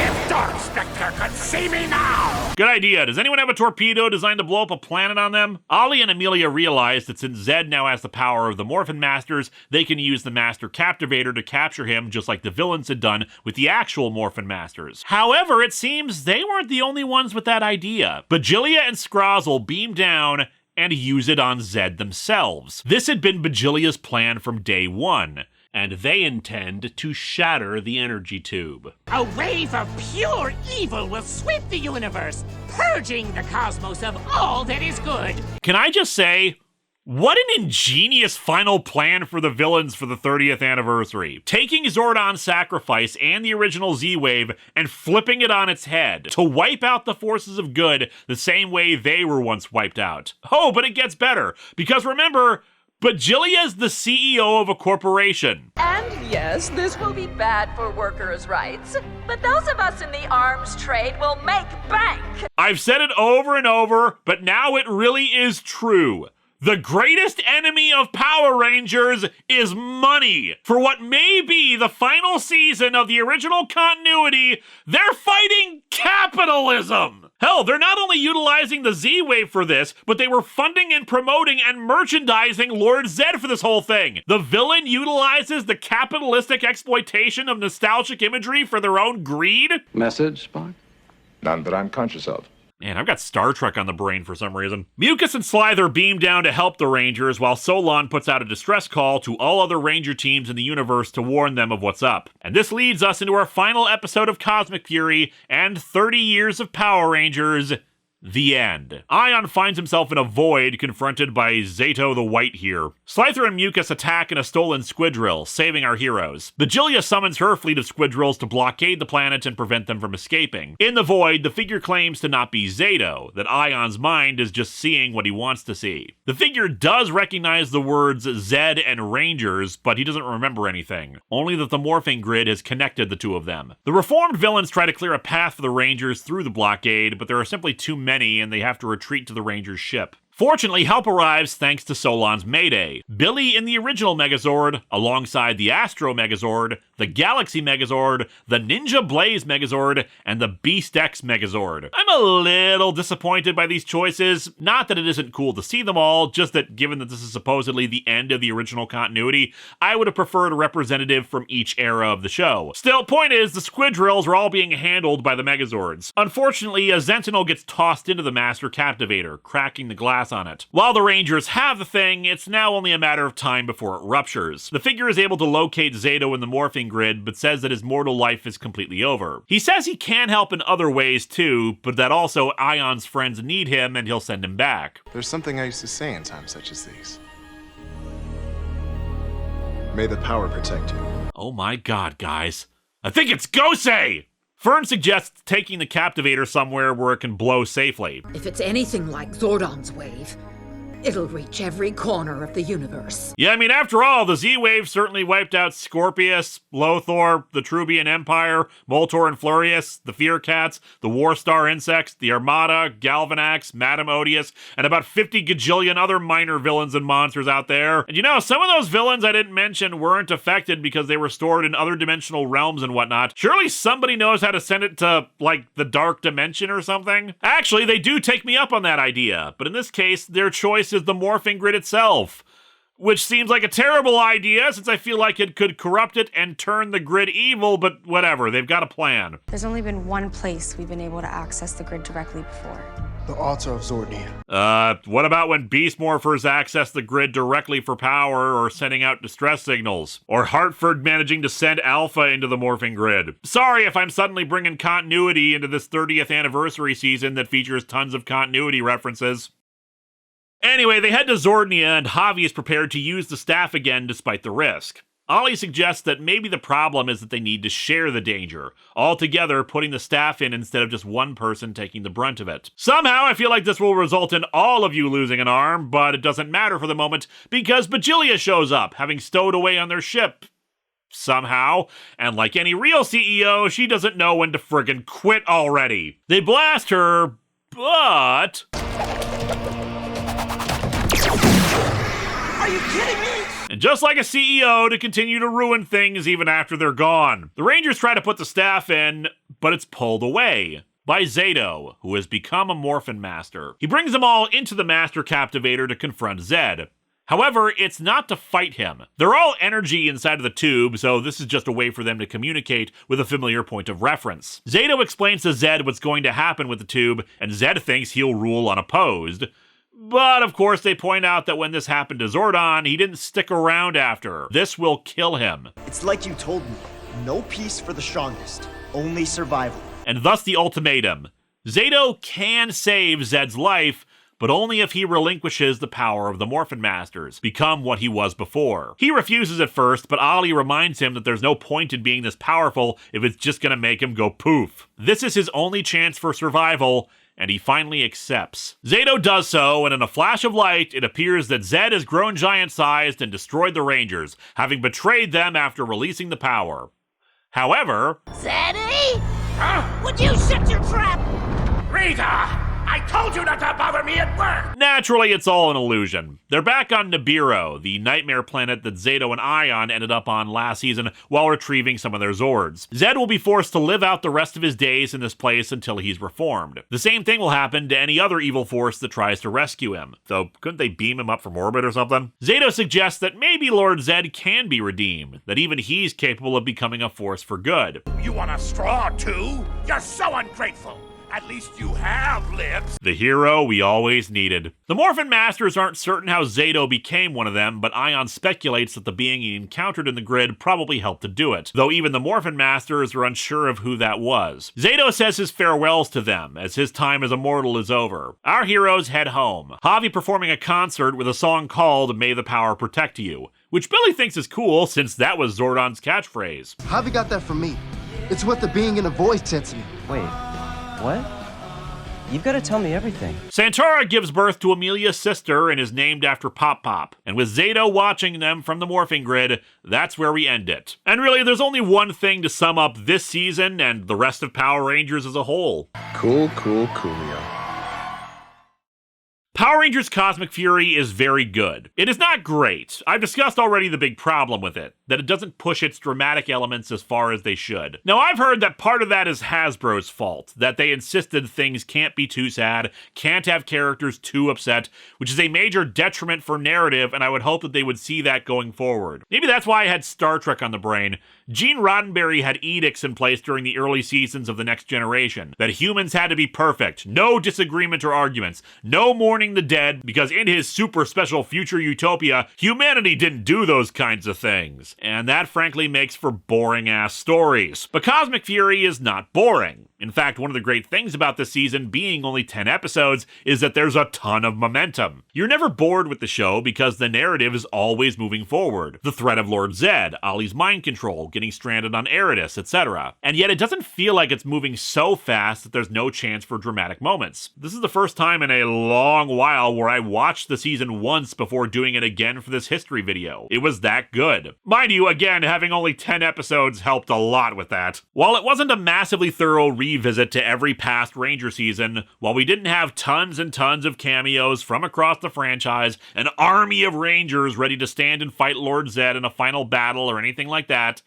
[SPEAKER 1] If Dark Spectre could see me now!
[SPEAKER 3] Good idea. Does anyone have a torpedo designed to blow up a planet on them? Ollie and Amelia realize that since Zed now has the power of the Morphin Masters, they can use the Master Captivator to capture him just like the villains had done with the actual Morphin Masters. However, it seems they weren't the only ones with that idea. Bajilia and Scrozzle beam down and use it on Zed themselves. This had been Bajilia's plan from day one, and they intend to shatter the energy tube.
[SPEAKER 22] A wave of pure evil will sweep the universe, purging the cosmos of all that is good.
[SPEAKER 3] Can I just say, what an ingenious final plan for the villains for the 30th anniversary. Taking Zordon's sacrifice and the original Z-Wave and flipping it on its head to wipe out the forces of good the same way they were once wiped out. Oh, but it gets better, because remember, Bajilia's the CEO of a corporation.
[SPEAKER 22] And
[SPEAKER 10] Yes, this will be bad for workers' rights, but those of us in the arms trade will make bank.
[SPEAKER 3] I've said it over and over, but now it really is true. The greatest enemy of Power Rangers is money. For what may be the final season of the original continuity, they're fighting capitalism. Hell, they're not only utilizing the Z-Wave for this, but they were funding and promoting and merchandising Lord Zed for this whole thing. The villain utilizes the capitalistic exploitation of nostalgic imagery for their own greed?
[SPEAKER 23] Message, Spock?
[SPEAKER 11] None that I'm conscious of.
[SPEAKER 3] Man, I've got Star Trek on the brain for some reason. Mucus and Slither beam down to help the Rangers, while Solon puts out a distress call to all other Ranger teams in the universe to warn them of what's up. And this leads us into our final episode of Cosmic Fury and 30 Years of Power Rangers. The end. Ion finds himself in a void, confronted by Zato the White here. Slither and Mucus attack in a stolen squidrill, saving our heroes. Vigilia summons her fleet of squidrills to blockade the planet and prevent them from escaping. In the void, the figure claims to not be Zato, that Ion's mind is just seeing what he wants to see. The figure does recognize the words Zed and Rangers, but he doesn't remember anything, only that the morphing grid has connected the two of them. The reformed villains try to clear a path for the Rangers through the blockade, but there are simply too many, and they have to retreat to the Rangers' ship. Fortunately, help arrives thanks to Solon's mayday. Billy in the original Megazord, alongside the Astro Megazord, the Galaxy Megazord, the Ninja Blaze Megazord, and the Beast X Megazord. I'm a little disappointed by these choices. Not that it isn't cool to see them all, just that given that this is supposedly the end of the original continuity, I would have preferred a representative from each era of the show. Still, point is, the squidrills are all being handled by the Megazords. Unfortunately, a Sentinel gets tossed into the Master Captivator, cracking the glass on it. While the Rangers have the thing, it's now only a matter of time before it ruptures. The figure is able to locate Zato in the morphing grid, but says that his mortal life is completely over. He says he can help in other ways too, but that also Ion's friends need him and he'll send him back.
[SPEAKER 21] There's something I used to say in times such as these. May the power protect you.
[SPEAKER 3] Oh my god, guys. I think it's Gosei! Fern suggests taking the Captivator somewhere where it can blow safely.
[SPEAKER 13] If it's anything like Zordon's wave, it'll reach every corner of the universe.
[SPEAKER 3] Yeah, I mean, after all, the Z-Wave certainly wiped out Scorpius, Lothor, the Trubian Empire, Moltor and Flurius, the Fear Cats, the Warstar Insects, the Armada, Galvanax, Madame Odious, and about 50 gajillion other minor villains and monsters out there. And you know, some of those villains I didn't mention weren't affected because they were stored in other dimensional realms and whatnot. Surely somebody knows how to send it to, like, the Dark Dimension or something? Actually, they do take me up on that idea, but in this case, their choice is the morphing grid itself, which seems like a terrible idea since I feel like it could corrupt it and turn the grid evil, but whatever, they've got a plan.
[SPEAKER 20] There's only been one place we've been able to access the grid directly before.
[SPEAKER 9] The altar of Zordnia.
[SPEAKER 3] What about when Beast Morphers access the grid directly for power or sending out distress signals? Or Hartford managing to send Alpha into the morphing grid? Sorry if I'm suddenly bringing continuity into this 30th anniversary season that features tons of continuity references. Anyway, they head to Zordnia and Javi is prepared to use the staff again despite the risk. Ollie suggests that maybe the problem is that they need to share the danger, all together putting the staff in instead of just one person taking the brunt of it. Somehow, I feel like this will result in all of you losing an arm, but it doesn't matter for the moment because Vigilia shows up, having stowed away on their ship. Somehow, and like any real CEO, she doesn't know when to friggin' quit already. They blast her, but...
[SPEAKER 2] Are you kidding me?
[SPEAKER 3] And just like a CEO, to continue to ruin things even after they're gone. The Rangers try to put the staff in, but it's pulled away by Zato, who has become a Morphin Master. He brings them all into the Master Captivator to confront Zed. However, it's not to fight him. They're all energy inside of the tube, so this is just a way for them to communicate with a familiar point of reference. Zato explains to Zed what's going to happen with the tube, and Zed thinks he'll rule unopposed. But, of course, they point out that when this happened to Zordon, he didn't stick around after. This will kill him.
[SPEAKER 17] It's like you told me. No peace for the strongest. Only survival.
[SPEAKER 3] And thus the ultimatum. Zato can save Zed's life, but only if he relinquishes the power of the Morphin Masters, become what he was before. He refuses at first, but Ollie reminds him that there's no point in being this powerful if it's just gonna make him go poof. This is his only chance for survival, and he finally accepts. Zato does so, and in a flash of light, it appears that Zed has grown giant-sized and destroyed the Rangers, having betrayed them after releasing the power. However...
[SPEAKER 2] Zeddy? Would you shut your trap?
[SPEAKER 1] Rita! I told you not to bother me at work!
[SPEAKER 3] Naturally, it's all an illusion. They're back on Nibiru, the nightmare planet that Zato and Ion ended up on last season while retrieving some of their Zords. Zed will be forced to live out the rest of his days in this place until he's reformed. The same thing will happen to any other evil force that tries to rescue him, though couldn't they beam him up from orbit or something? Zato suggests that maybe Lord Zed can be redeemed, that even he's capable of becoming a force for good.
[SPEAKER 1] You want a straw, too? You're so ungrateful! At least you have lips!
[SPEAKER 3] The hero we always needed. The Morphin Masters aren't certain how Zato became one of them, but Ion speculates that the being he encountered in the grid probably helped to do it, though even the Morphin Masters are unsure of who that was. Zato says his farewells to them, as his time as a mortal is over. Our heroes head home, Javi performing a concert with a song called May the Power Protect You, which Billy thinks is cool since that was Zordon's catchphrase.
[SPEAKER 9] Javi got that from me. It's what the being in the void said to me.
[SPEAKER 4] Wait. What? You've got to tell me everything.
[SPEAKER 3] Santara gives birth to Amelia's sister and is named after Pop Pop. And with Zato watching them from the morphing grid, that's where we end it. And really, there's only one thing to sum up this season and the rest of Power Rangers as a whole.
[SPEAKER 21] Coolio.
[SPEAKER 3] Power Rangers Cosmic Fury is very good. It is not great. I've discussed already the big problem with it, that it doesn't push its dramatic elements as far as they should. Now, I've heard that part of that is Hasbro's fault, that they insisted things can't be too sad, can't have characters too upset, which is a major detriment for narrative, and I would hope that they would see that going forward. Maybe that's why I had Star Trek on the brain. Gene Roddenberry had edicts in place during the early seasons of The Next Generation, that humans had to be perfect, no disagreement or arguments, no mourning the dead, because in his super special future utopia, humanity didn't do those kinds of things. And that frankly makes for boring-ass stories. But Cosmic Fury is not boring. In fact, one of the great things about this season being only 10 episodes is that there's a ton of momentum. You're never bored with the show because the narrative is always moving forward. The threat of Lord Zed, Ollie's mind control, getting stranded on Eritis, etc. And yet it doesn't feel like it's moving so fast that there's no chance for dramatic moments. This is the first time in a long while where I watched the season once before doing it again for this history video. It was that good. Mind you, again, having only 10 episodes helped a lot with that. While it wasn't a massively thorough revisit to every past Ranger season, while we didn't have tons and tons of cameos from across the franchise, an army of Rangers ready to stand and fight Lord Zed in a final battle or anything like that,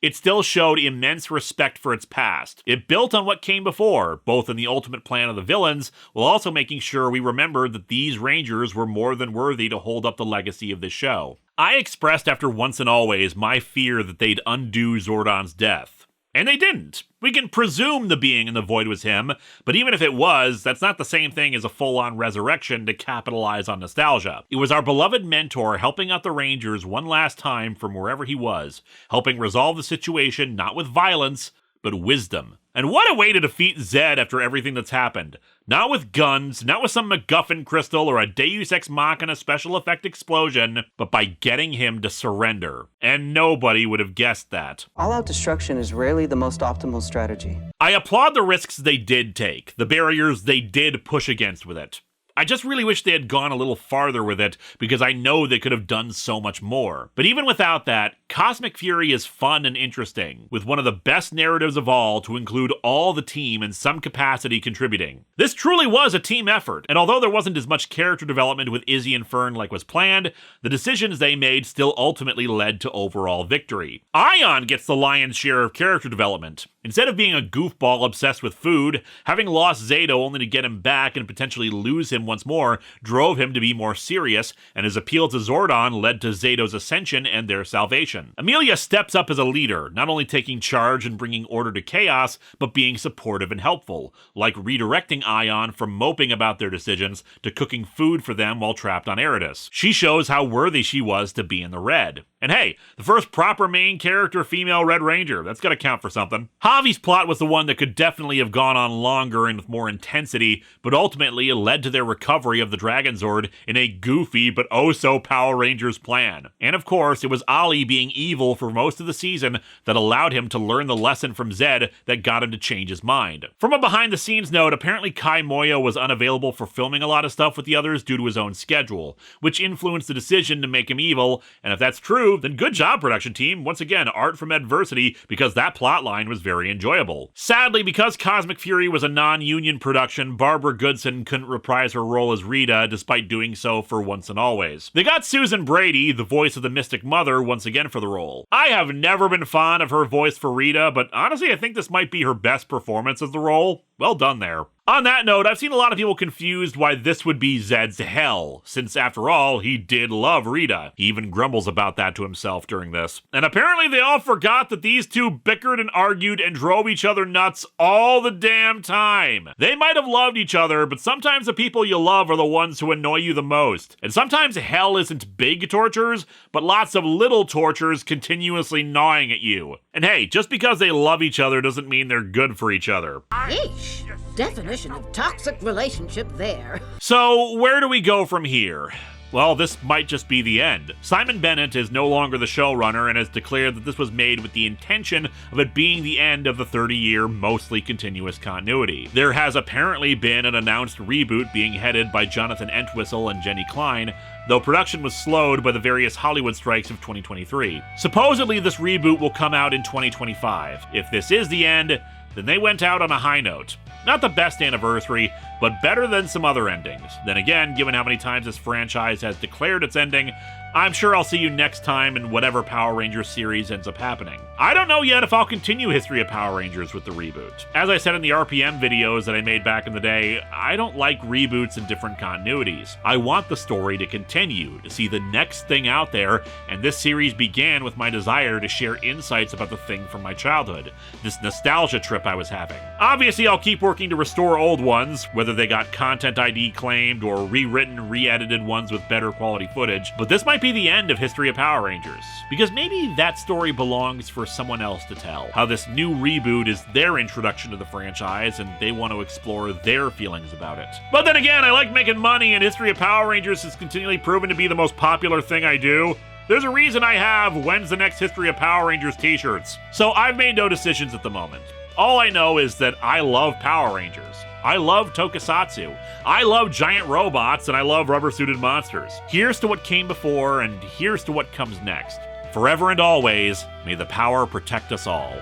[SPEAKER 3] it still showed immense respect for its past. It built on what came before, both in the ultimate plan of the villains, while also making sure we remembered that these Rangers were more than worthy to hold up the legacy of this show. I expressed after Once and Always my fear that they'd undo Zordon's death. And they didn't. We can presume the being in the void was him, but even if it was, that's not the same thing as a full-on resurrection to capitalize on nostalgia. It was our beloved mentor helping out the Rangers one last time from wherever he was, helping resolve the situation not with violence, but wisdom. And what a way to defeat Zed after everything that's happened. Not with guns, not with some MacGuffin crystal or a Deus Ex Machina special effect explosion, but by getting him to surrender. And nobody would have guessed that.
[SPEAKER 4] All-out destruction is rarely the most optimal strategy.
[SPEAKER 3] I applaud the risks they did take, the barriers they did push against with it. I just really wish they had gone a little farther with it, because I know they could have done so much more. But even without that, Cosmic Fury is fun and interesting, with one of the best narratives of all to include all the team in some capacity contributing. This truly was a team effort, and although there wasn't as much character development with Izzy and Fern like was planned, the decisions they made still ultimately led to overall victory. Ion gets the lion's share of character development. Instead of being a goofball obsessed with food, having lost Zato only to get him back and potentially lose him once more drove him to be more serious, and his appeal to Zordon led to Zato's ascension and their salvation. Amelia steps up as a leader, not only taking charge and bringing order to chaos, but being supportive and helpful, like redirecting Ion from moping about their decisions to cooking food for them while trapped on Eritis. She shows how worthy she was to be in the red. And hey, the first proper main character female Red Ranger, that's gotta count for something. Javi's plot was the one that could definitely have gone on longer and with more intensity, but ultimately it led to their recovery of the Dragon Zord in a goofy but oh-so Power Rangers plan. And of course, it was Ollie being evil for most of the season that allowed him to learn the lesson from Zed that got him to change his mind. From a behind-the-scenes note, apparently Kai Moyo was unavailable for filming a lot of stuff with the others due to his own schedule, which influenced the decision to make him evil, and if that's true, then good job, production team. Once again, art from adversity, because that plotline was very enjoyable. Sadly, because Cosmic Fury was a non-union production, Barbara Goodson couldn't reprise her role as Rita, despite doing so for Once and Always. They got Susan Brady, the voice of the Mystic Mother, once again for the role. I have never been fond of her voice for Rita, but honestly, I think this might be her best performance of the role. Well done there. On that note, I've seen a lot of people confused why this would be Zed's hell, since after all, he did love Rita. He even grumbles about that to himself during this. And apparently they all forgot that these two bickered and argued and drove each other nuts all the damn time. They might have loved each other, but sometimes the people you love are the ones who annoy you the most. And sometimes hell isn't big tortures, but lots of little tortures continuously gnawing at you. And hey, just because they love each other doesn't mean they're good for each other.
[SPEAKER 2] Eesh. Definition of toxic relationship there.
[SPEAKER 3] So, where do we go from here? Well, this might just be the end. Simon Bennett is no longer the showrunner and has declared that this was made with the intention of it being the end of the 30-year, mostly continuous continuity. There has apparently been an announced reboot being headed by Jonathan Entwistle and Jenny Klein, though production was slowed by the various Hollywood strikes of 2023. Supposedly, this reboot will come out in 2025. If this is the end, then they went out on a high note. Not the best anniversary, but better than some other endings. Then again, given how many times this franchise has declared its ending, I'm sure I'll see you next time in whatever Power Rangers series ends up happening. I don't know yet if I'll continue History of Power Rangers with the reboot. As I said in the RPM videos that I made back in the day, I don't like reboots in different continuities. I want the story to continue, to see the next thing out there, and this series began with my desire to share insights about the thing from my childhood, this nostalgia trip I was having. Obviously, I'll keep working to restore old ones, whether they got Content ID claimed or rewritten, re-edited ones with better quality footage, but this might be the end of History of Power Rangers, because maybe that story belongs for someone else to tell. How this new reboot is their introduction to the franchise, and they want to explore their feelings about it. But then again, I like making money, and History of Power Rangers has continually proven to be the most popular thing I do. There's a reason I have When's the Next History of Power Rangers t-shirts. So I've made no decisions at the moment. All I know is that I love Power Rangers. I love tokusatsu. I love giant robots, and I love rubber-suited monsters. Here's to what came before, and here's to what comes next. Forever and always, may the power protect us all.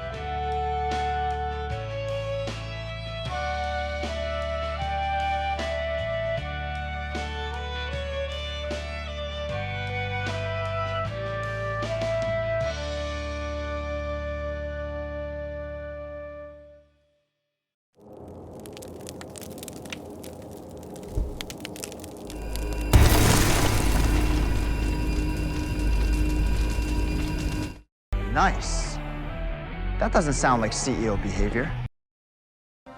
[SPEAKER 17] Nice. That doesn't sound like CEO behavior.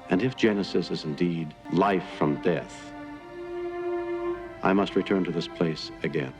[SPEAKER 6] And if Genesis is indeed life from death, I must return to this place again.